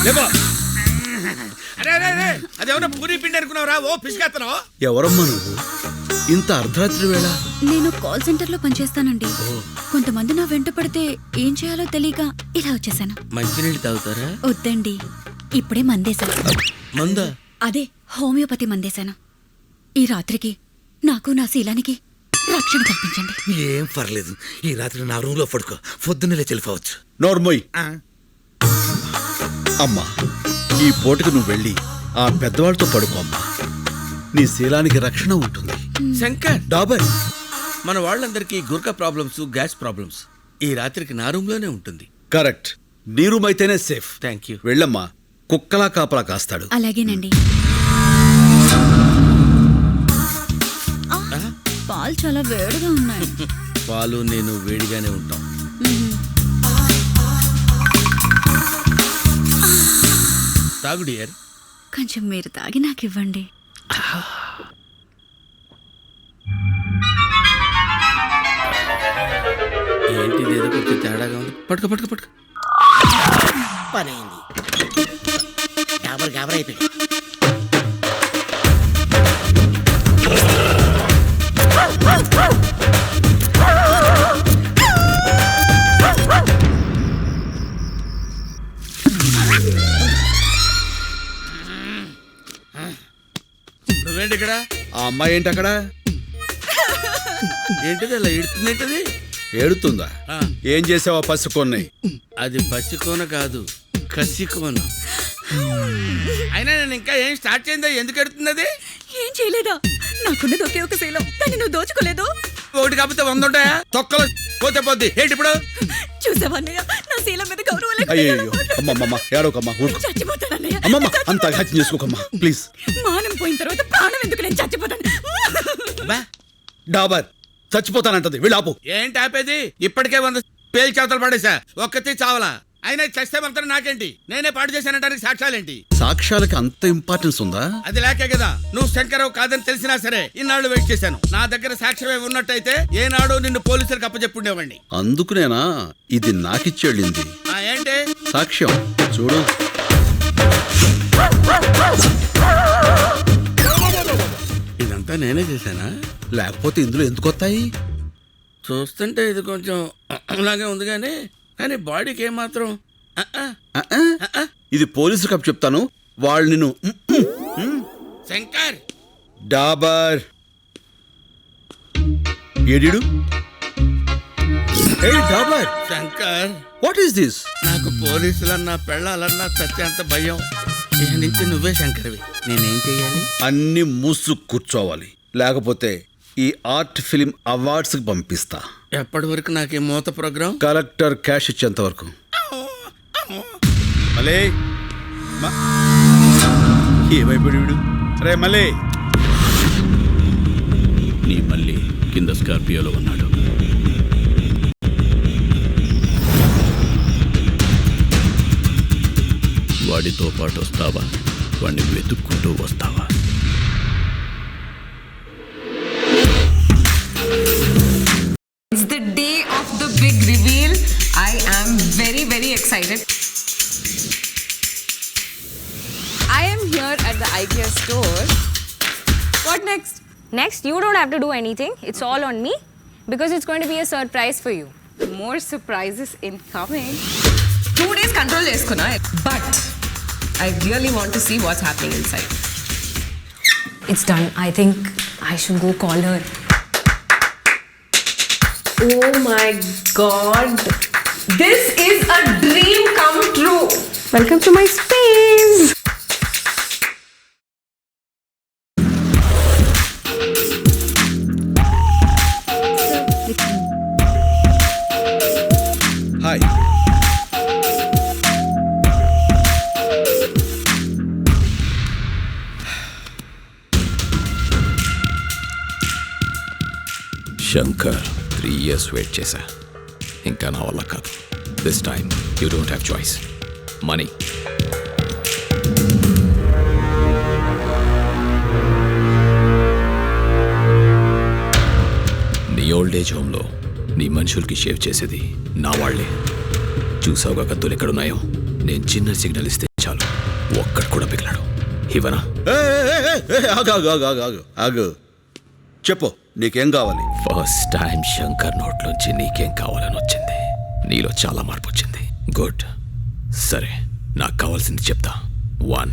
లేపా. అదేమన్నా పూరి పిండి అనుకున్నావురా? ఓ పిసికేస్తున్నావు. ఎవరమ్మా నువ్వు? ఇంత అర్ధరాత్రి వేళ? నేను కాల్ సెంటర్ లో పనిచేస్తానండి. కొంతమంది నా వెంట పడితే ఏం చేయాలో తెలియక ఇలా వచ్చేసాను. మంచినీళ్ళు తాగుతారా? వద్దండి, ఇప్పుడే మందేశాను. మందా? అదే హోమియోపతి మందేశాను. ఈ రాత్రికి నాకు నా శీలానికి రక్షణ కల్పించండి. ఏం పర్లేదు, ఈ రాత్రి నా రూమ్ లో పడుకో, పొద్దున్నే లేచి వెళ్ళిపోవచ్చు. నోర్మోయ్. అమ్మా, ఈ పూటకు నువ్వు వెళ్ళి ఆ పెద్దవాళ్ళతో పడుకో అమ్మా. నీ శీలానికి రక్షణ ఉంటుంది. శంకర్, డాబర్, మన వాళ్ళందరికీ గుర్కా ప్రాబ్లమ్స్, గ్యాస్ ప్రాబ్లమ్స్. ఈ రాత్రికి నా రూమ్ లోనే ఉంటుంది. కరెక్ట్. నీ రూమ్ అయితేనే సేఫ్. Thank you. వెళ్ళమ్మా, కుక్కలా కాపలా కాస్తాడు. అలాగేనండి. పాలు చాలా వేడిగా ఉన్నాయి. పాలు నేను వేడిగానే ఉంటాం. తాగు డియర్. కొంచెం మీరు తాగి నాకు ఇవ్వండి. ఏంటిది? ఏదో కొంచెం తేడాగా ఉంది. పట్టుకో పట్టుకో పట్టుకో. పని అయింది. గాబర్ అయిపోయింది. నువ్వేంటి ఇక్కడ? ఆ అమ్మాయి ఏంటి అక్కడ? ఏంటిది అలా ఇడుతుంది? ఏంటది? ఏడుతుందా? ఏం చేసావా పసికొన్ని? అది పసికోన కాదు, కసికోన. అయినా నేను ఇంకా ఏం స్టార్ట్ చేయిందో ఎందుకు ఎడుతుంది అది? ఏం చేయలేదా? నాకున్నది ఒకే ఒక శీలం, దాన్ని నువ్వు దోచుకోలేదు. ఒకటి కాకపోతే 100 ఉంటాయా? తొక్కలో పోతే పోద్ది. ఏంటి ఇప్పుడు? చూసావా అన్నయ్య, నా శీలం మీద గౌరవం అయ్యో అమ్మమ్మ ఏడోకమ్మా, ఊరుకో. చచ్చిపోతానన్నయ్య. అమ్మమ్మ అంత అఘాత్యం చేసుకోకమ్మా ప్లీజ్. మానం పోయిన తర్వాత ప్రాణం ఎందుకు? నేను చచ్చిపోతాను. డాబర్ చచ్చిపోతానంటది, వీళ్ళాపు. ఏంటి ఆపేది? ఇప్పటికే 100 పేలు చేతలు పడేసా, ఒక్కతి చావలా. అయినా చస్తే మాత్రం నాకేంటి? నేనే పాడు చేశానంటానికి సాక్ష్యాలేంటి? సాక్ష్యాలకి అంత ఇంపార్టెన్స్ ఉందా? అది లేకే కదా నువ్వు శంకరావు కాదని తెలిసినా సరే ఇన్నాళ్ళు వెయిట్ చేశాను. నా దగ్గర సాక్ష్యమే ఉన్నట్టయితే ఏనాడు నిన్ను పోలీసులకు అప్పచెప్పుండేవాడిని. అందుకునేనా ఇది నాకిచ్చేళ్ళింది? ఏంటి సాక్ష్యం చూడు. ఇదంతా నేనే చేశానా? లేకపోతే ఇందులో ఎందుకు వస్తాయి? చూస్తుంటే ఇది కొంచెం అలాగే ఉంది కానీ బాడీకి ఏమాత్రం. ఇది పోలీసు కప్ చెప్తాను, వాళ్ళు నిన్ను. శంకర్ డాబర్ ఏడిడు? Dabar Shankar, what is this? నాకు పోలీసులన్నా పెళ్ళాలన్నా సత్యంత భయం. ఇక నుంచి నువ్వే శంకర్వి. నేనేం చెయ్యాలి? అన్ని మూసు కూర్చోవాలి, లేకపోతే ఈ ఆర్ట్ ఫిలిం అవార్డ్స్ కి పంపిస్తా. ఎప్పటి వరకు నాకు ఈ మూత ప్రోగ్రాం? కలెక్టర్ క్యాష్ ఇచ్చేంత వరకు. మళ్ళీ ఏమైపోయాడు వీడు? రే మళ్ళీ నీ మళ్ళీ కింద స్కార్పియోలో ఉన్నాడు. వాడితో పాటు వస్తావా? వాడిని వెతుక్కుంటూ వస్తావా? It's the day of the big reveal. I am very, very excited. I am here at the IKEA store. What next? Next, you don't have to do anything. It's all on me because it's going to be a surprise for you. More surprises incoming. 2 days control cheskuna, but I really want to see what's happening inside. It's done. I think I should go call her. Oh my god. This is a dream come true. Welcome to my space. Hi. Shankar 3 years wait చేశా, ఇంకా నా వల్ల కాదు. This time you don't have choice. Money. నీ old age హోమ్లో నీ మనుషులకి shave చేసేది నా వాళ్లే. చూసావుగా కత్తులు ఎక్కడున్నాయో? నేను చిన్న సిగ్నల్ ఇస్తే చాలు, ఒక్కడు కూడా పిగిలాడు. ఇవనా? ఆగు, చెప్పు నీకేం కావాలి? ఫస్ట్ టైం శంకర్ నోట్లోంచి నీకేం కావాలని వచ్చింది. నీలో చాలా మార్పు వచ్చింది. గుడ్. సరే, నాకు కావాల్సింది చెప్తా. 1,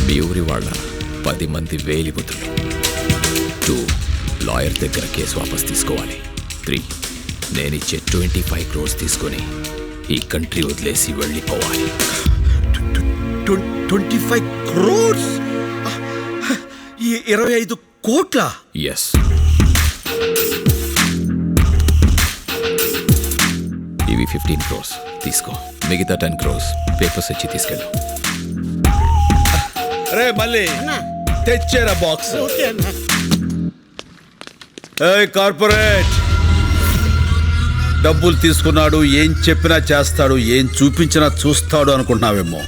మీ ఊరి వాళ్ళ 10 మంది వేలిముద్రలు. 2, లాయర్ దగ్గర కేసు వాపస్ తీసుకోవాలి. 3, నేనిచ్చే 25 crores తీసుకొని ఈ కంట్రీ వదిలేసి వెళ్ళిపోవాలి. 25 crores? 25 కోట్ల? ఎస్. ఇవి 15 crores తీసుకో. మిగతా 10 crores పేపర్స్ ఇచ్చి తీసుకెళ్ళు. రే మళ్ళీ తెచ్చారా బాక్స్? కార్పొరేట్ డబ్బులు తీసుకున్నాడు, ఏం చెప్పినా చేస్తాడు, ఏం చూపించినా చూస్తాడు అనుకుంటున్నావేమో.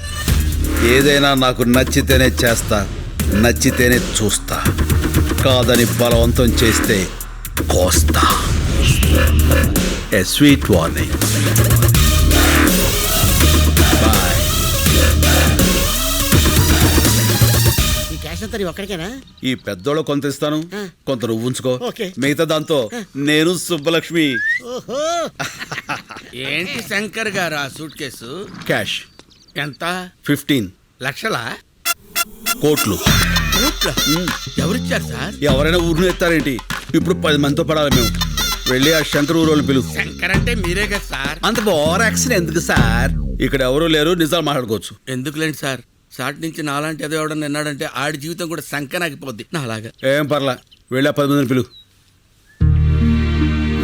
ఏదైనా నాకు నచ్చితేనే చేస్తా, నచ్చితేనే చూస్తా. కాదని బలవంతం చేస్తే కోస్తా. ఏ స్వీట్ వార్నింగ్. బాయ్. ఈ క్యాష్ అంతా ఒక్కడికేనా? ఈ పెద్దోళ్ళు కొంత ఇస్తాను, కొంత నువ్వు ఉంచుకో. ఓకే. మిగతా దాంతో నేను సుబ్బలక్ష్మి. ఓహో. ఏంటి శంకర్ గారు ఆ సూట్ కేసు? క్యాష్ ఎంత? 15 లక్షలా? కోట్లు. ఎవరిచ్చారు సార్? ఎవరైనా ఊరిని ఎత్తారేంటి? ఇప్పుడు 10 మందితో పడాలి మేము. వెళ్ళి ఆ శంకర్ ఊరోళ్ళు పిలువు. శంకర్ అంటే మీరే కదా సార్. అంత ఓవర్ యాక్షన్ ఎందుకు సార్? ఇక్కడ ఎవరూ లేరు, నిజాలు మాట్లాడుకోవచ్చు. ఎందుకులేండి సార్, సాటి నుంచి నాలాంటి ఏదో ఎవడన్నా విన్నాడంటే ఆడి జీవితం కూడా సంకనాగిపోద్ది నా అలాగా. ఏం పర్లా, వెళ్ళి ఆ 10 మందిని పిలువు.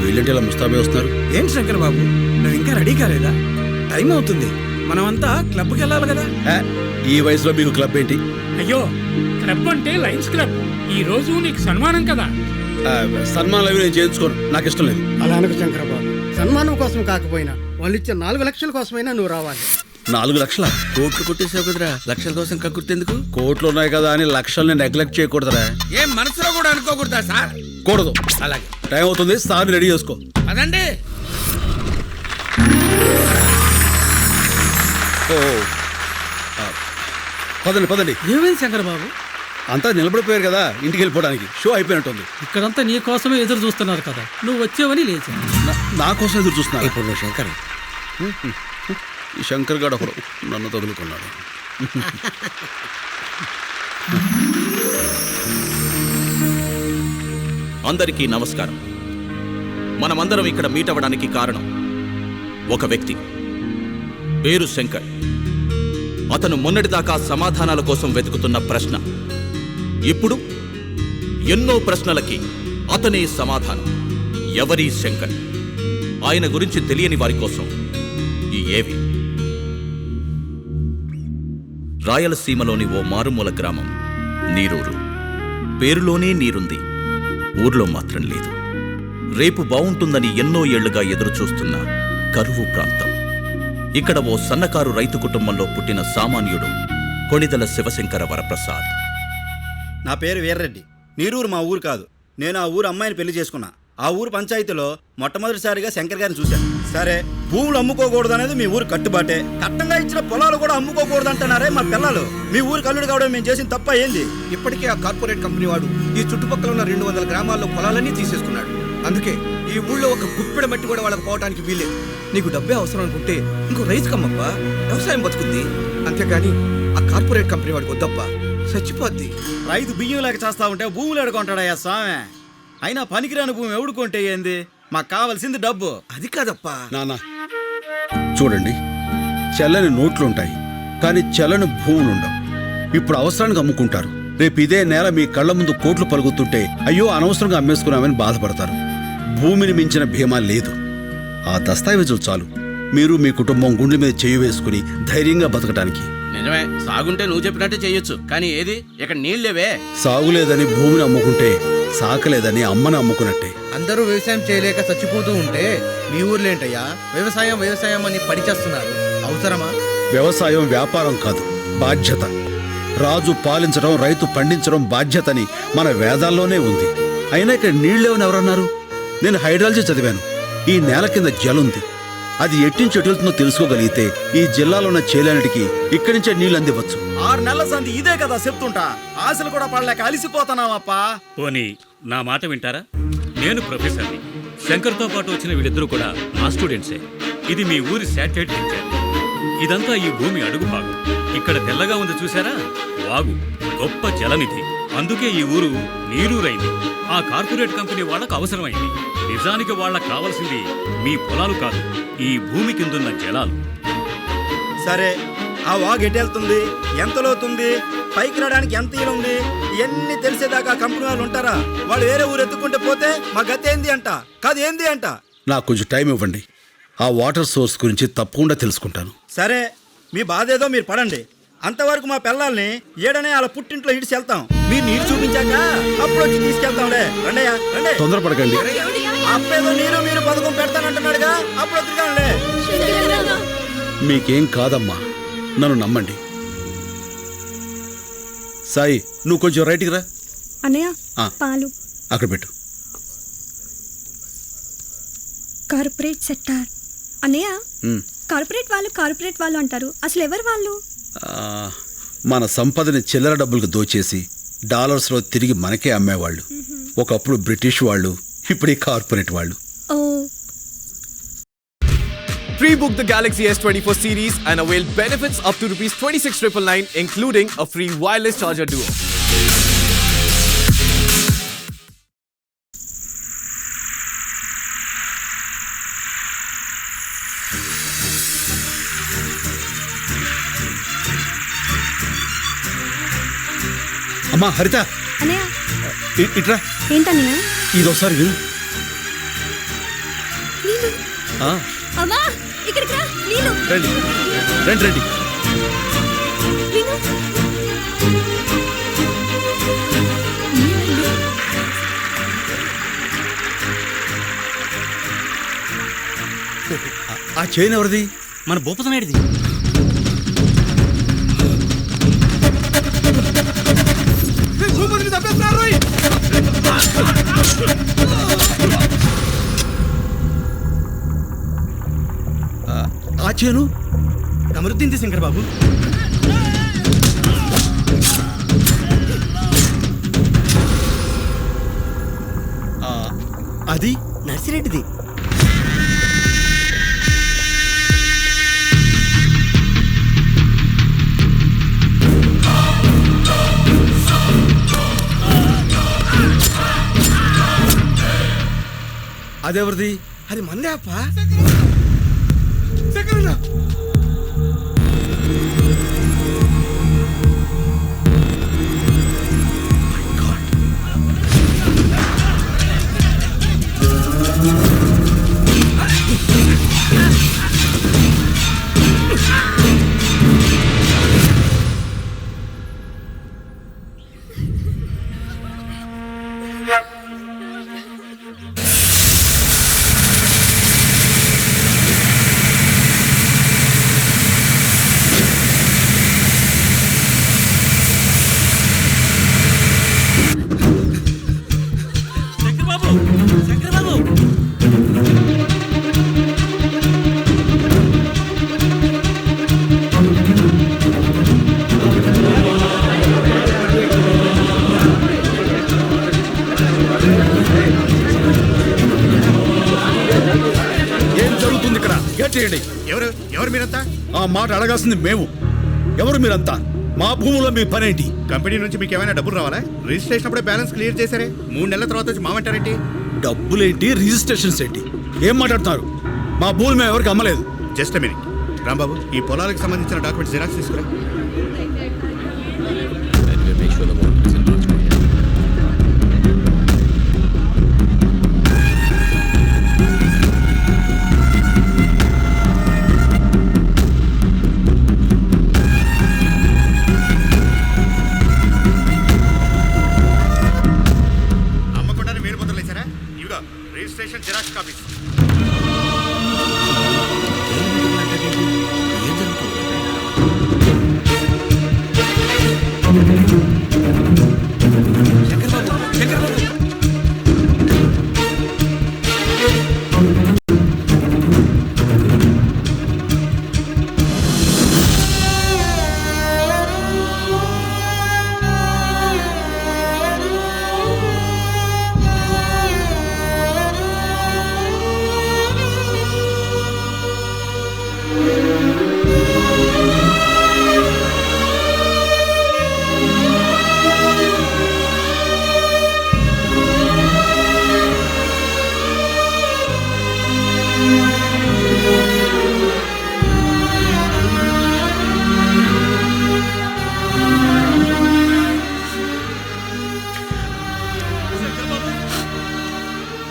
వీళ్ళంటే ఇలా ముస్తాబే వస్తున్నారు. ఏంటి శంకర్ బాబు, నువ్వు ఇంకా రెడీ కాలేదా? టైం అవుతుంది, మనమంతా క్లబ్కి వెళ్ళాలి కదా. ఈ వయసులో మీకు క్లబ్ ఏంటి? అయ్యో, క్లబ్ అంటే లయన్స్ క్లబ్. ఈ రోజు నీకు సన్మానం కదా. సన్మానాలు అవి నేను చేయించుకోను, నాకు ఇష్టం లేదు. అలా అనకు శంకరబాబు, సన్మానం కోసం కాకపోయినా వాళ్ళు ఇచ్చే 4 లక్షల కోసమైనా నువ్వు రావాలి. 4 లక్షల? కోట్లు కొట్టేసావు కదరా, లక్షల కోసం కక్కుర్తెందుకు? కోట్లు ఉన్నాయి కదా అని లక్షల్ని నెగ్లెక్ట్ చేయకూడదురా. ఏం మనసులో కూడా అనుకోకూడదా సార్? కూడదు. అలాగే, టైం అవుతుంది, సార్ని రెడీ చేసుకో. అదండి. పదండి. ఏమైంది శంకరబాబు? అంతా నిలబడిపోయారు కదా, ఇంటికి వెళ్ళిపోవడానికి. షో అయిపోయినట్టుంది. ఇక్కడంతా నీ కోసమే ఎదురు చూస్తున్నారు కదా, నువ్వు వచ్చేవని లేచా. నా కోసం ఎదురు చూస్తున్నా. ఇప్పుడు నువ్వు శంకర్, ఈ శంకర్ గారు ఒకడు నన్ను తగులుకున్నాడు. అందరికీ నమస్కారం. మనమందరం ఇక్కడ మీట్ అవ్వడానికి కారణం ఒక వ్యక్తి, పేరు శంకర్. అతను మొన్నటిదాకా సమాధానాల కోసం వెతుకుతున్న ప్రశ్న, ఇప్పుడు ఎన్నో ప్రశ్నలకి అతనే సమాధానం. ఎవరి శంకర్? ఆయన గురించి తెలియని వారి కోసం ఈ ఏవి. రాయలసీమలోని ఓ మారుమూల గ్రామం నీరూరు. పేరులోనే నీరుంది, ఊర్లో మాత్రం లేదు. రేపు బావుంటుందని ఎన్నో ఏళ్లుగా ఎదురుచూస్తున్న కరువు ప్రాంతం. ఇక్కడ ఓ సన్నకారు రైతు కుటుంబంలో పుట్టిన సామాన్యుడు కొణిదల శివశంకర వరప్రసాద్. నా పేరు వీర్రెడ్డి. నీరూరు మా ఊరు కాదు, నేను ఆ ఊరు అమ్మాయిని పెళ్లి చేసుకున్నా. ఆ ఊరు పంచాయతీలో మొట్టమొదటిసారిగా శంకర్ గారిని చూశాను. సరే, భూములు అమ్ముకోకూడదు అనేది మీ ఊరు కట్టుబాటే. కట్టంగా ఇచ్చిన పొలాలు కూడా అమ్ముకోకూడదు అంటున్నారే మా పిల్లలు. మీ ఊరు కల్లుడు కావడం మేము చేసిన తప్ప ఏంది? ఇప్పటికే ఆ కార్పొరేట్ కంపెనీ వాడు ఈ చుట్టుపక్కల ఉన్న 200 గ్రామాల్లో పొలాలన్నీ తీసేసుకున్నాడు. అందుకే ఈ ఊళ్ళో ఒక గుప్పెడ మట్టి కూడా వాళ్ళకి పోవడానికి వీలేదు. నీకు డబ్బే అవసరం అనుకుంటే ఇంకో రైతు కమ్మప్పా, వ్యవసాయం బతుకుద్ది. అంతేగాని ఆ కార్పొరేట్ కంపెనీ వాడికి వద్దప్పా, చచ్చిపోద్ది. రైతు బియ్యం లేక చేస్తా ఉంటే భూములు ఎడుకుంటాడయ్యా స్వామి. అయినా పనికిరాని భూమి ఎవడుకుంటే ఏంది? మాకు కావాల్సింది డబ్బు. అది కాదప్పా. నాన్న చూడండి, చెల్లని నోట్లుంటాయి కానీ చెల్లని భూములుండవు. ఇప్పుడు అవసరానికి అమ్ముకుంటారు, రేపు ఇదే నేల మీ కళ్ళ ముందు కోట్లు పలుకుతుంటే అయ్యో అనవసరంగా అమ్మేసుకున్నామని బాధపడతారు. భూమిని మించిన భీమా లేదు. ఆ దస్తావేజులు చాలు మీరు మీ కుటుంబం గుండె మీద చేయి వేసుకుని ధైర్యంగా బతకడానికి. నిజమే, సాగుంటే నువ్వు చెప్పినట్టే చెయ్యొచ్చు, కానీ ఏది ఇక్కడ నీళ్ళేవే. సాగులేదని భూమిని అమ్ముకుంటే సాకలేదని అమ్మని అమ్ముకున్నట్టే. అందరూ వ్యవసాయం చేయలేక చచ్చిపోతూ ఉంటే మీ ఊర్లో ఏంటయ్యా వ్యవసాయం అని పడిచేస్తున్నారు? అవసరమా? వ్యవసాయం వ్యాపారం కాదు, బాధ్యత. రాజు పాలించడం, రైతు పండించడం బాధ్యతని మన వేదాల్లోనే ఉంది. అయినా ఇక్కడ నీళ్ళేవని ఎవరన్నారు? నేను హైడ్రాలజీ చదివాను. ఈ నేల కింద జలుంది, అది ఎట్టించి ఎటుతుందో తెలుసుకోగలిగితే ఈ జిల్లాలో ఉన్న చేలన్నిటికీ ఇక్కడి నుంచే నీళ్ళు అందివచ్చు. 6 నెలల సంది ఇదే కదా చెప్తుంటా. ఆశలు కూడా పడలేక అలిసిపోతున్నామప్పా. పోనీ నా మాట వింటారా? నేను ప్రొఫెసర్ని. శంకర్తో పాటు వచ్చిన వీళ్ళిద్దరూ కూడా నా స్టూడెంట్సే. ఇది మీ ఊరి శాటిలైట్ పిక్చర్. ఇదంతా ఈ భూమి అడుగు భాగం. ఇక్కడ తెల్లగా ఉంది చూసారా, వాగు, గొప్ప జలనిధి. అందుకే ఈ ఊరు నీరూరైంది. ఆ కార్పొరేట్ కంపెనీ వాళ్ళకు అవసరమైంది. నిజానికి వాళ్ళకు కావాల్సింది మీ పొలాలు కాదు, ఈ భూమి కిందున్న జలాలు. సరే, ఆ వాగు ఎటెళ్తుంది, ఎంత లోతుంది, పైకి రావడానికి ఎంత ఉంది, ఇవన్నీ తెలిసేదాకా కంపెనీ వాళ్ళు ఉంటారా? వాళ్ళు వేరే ఊరు ఎత్తుకుంటే పోతే మా గతి ఏంది అంట, కాదు ఏంది అంట. నాకు కొంచెం టైం ఇవ్వండి, ఆ వాటర్ సోర్స్ గురించి తప్పకుండా తెలుసుకుంటాను. సరే, మీ బాధ ఏదో మీరు పడండి. అంతవరకు మా పిల్లల్ని ఏడనే వాళ్ళ పుట్టింట్లో ఇడిచి వెళ్తాం. మీరు నీరు చూపించాక అప్పుడు వచ్చి తీసుకెళ్తాంలే. రండయ్యా రండి, తొందరపడకండి. అప్పేదో నీరు మీరు పథకం పెడతానంటున్నాడుగా, అప్పుడు వద్దుగానే. మీకేం కాదమ్మా, నన్ను నమ్మండి. సాయి, నువ్వు కొంచెం రైట్కి రా. అన్నయ్య, పాలు అక్కడ పెట్టు. Corporate sector. అన్నయ్య, కార్పొరేట్ వాళ్ళు అంటారు, అసలు ఎవరు వాళ్ళు? మన సంపదని చిల్లర డబ్బులకు దోచేసి డాలర్స్లో తిరిగి మనకే అమ్మేవాళ్ళు. ఒకప్పుడు బ్రిటిష్ వాళ్ళు, ఇప్పుడు ఈ కార్పొరేట్ వాళ్ళు. Pre-book the Galaxy S24 series and avail benefits up to ₹26,999 including a free wireless charger duo. అమ్మా హరిత అన్నయ్య ఇట్రా ఏంటన్నయ్య? ఇది ఒకసారి విను. నీళ్ళు. ఆ, అమ్మా ఇక్కడికి రా, నీళ్ళు. రండి రండి రండి. విను. ఆ చైన్ ఎవరిది? మన భూపతనాయుడిది. భూపతిని తప్పేస్తున్నారు రోయ్. ఆ చైను కమరుద్దీన్ శంకర్ బాబు. అది నర్సిరెడ్డిది. అదెవరిది? అది మందే అప్ప. శంకరన్న ఏం జరుగుతుంది ఇక్కడ? గేట్ చేయండి. ఎవరు మీరంతా? ఆ మాట అడగాల్సింది మేము. ఎవరు మీరంతా? మా భూములో మీ పనేంటి? కంపెనీ నుంచి మీకు ఏమైనా డబ్బులు రావాలా? రిజిస్ట్రేషన్ అప్పుడే బ్యాలెన్స్ క్లియర్ చేశారే, 3 నెలల తర్వాత వచ్చి మామంటారేంటి? డబ్బులేంటి, రిజిస్ట్రేషన్స్ ఏంటి? ఏం మాట్లాడుతున్నారు? మా భూములు మేము ఎవరికి అమ్మలేదు. జస్ట్ మినిట్ రాంబాబు, ఈ పొలాలకు సంబంధించిన డాక్యుమెంట్స్ జిరాక్స్ తీసుకురా. అమ్మకుండానే వేరు ముద్రలు వేశారా? ఇవిగో రిజిస్ట్రేషన్ జిరాక్స్ కాపీస్.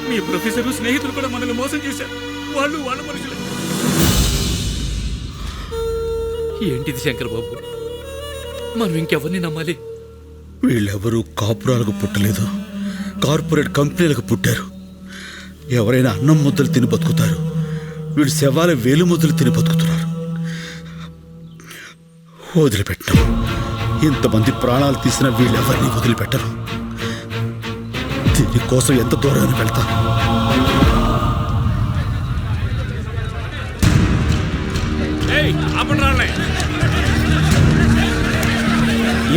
మీ ప్రొఫెసర్ స్నేహితులు కూడా మనల్ని మోసం చేశారు. వాళ్ళు వాళ్ళ మనుషులు. ఏంటిది శంకర్ బాబు? మనం ఇంకెవరిని నమ్మాలి? వీళ్ళెవరూ కాపురాలకు పుట్టలేదు, కార్పొరేట్ కంపెనీలకు పుట్టారు. ఎవరైనా అన్నం ముద్దలు తిని బతుకుతారు, వీళ్ళు శవాల వేలు ముద్దలు తిని బతుకుతున్నారు. వదిలిపెట్టం. ఇంతమంది ప్రాణాలు తీసిన వీళ్ళెవరిని వదిలిపెట్టరు. దీనికోసం ఎంత దూరాన్ని వెళ్తా?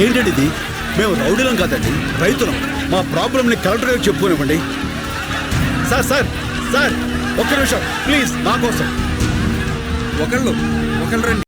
ఏంటండి ఇది? మేము రౌడీలం కాదండి, రైతులం. మా ప్రాబ్లంని కలెక్టర్ గారికి చెప్పుకోనివ్వండి. సార్ సార్ సార్ ఒక్క నిమిషం ప్లీజ్, మా కోసం. ఒకళ్ళు రండి.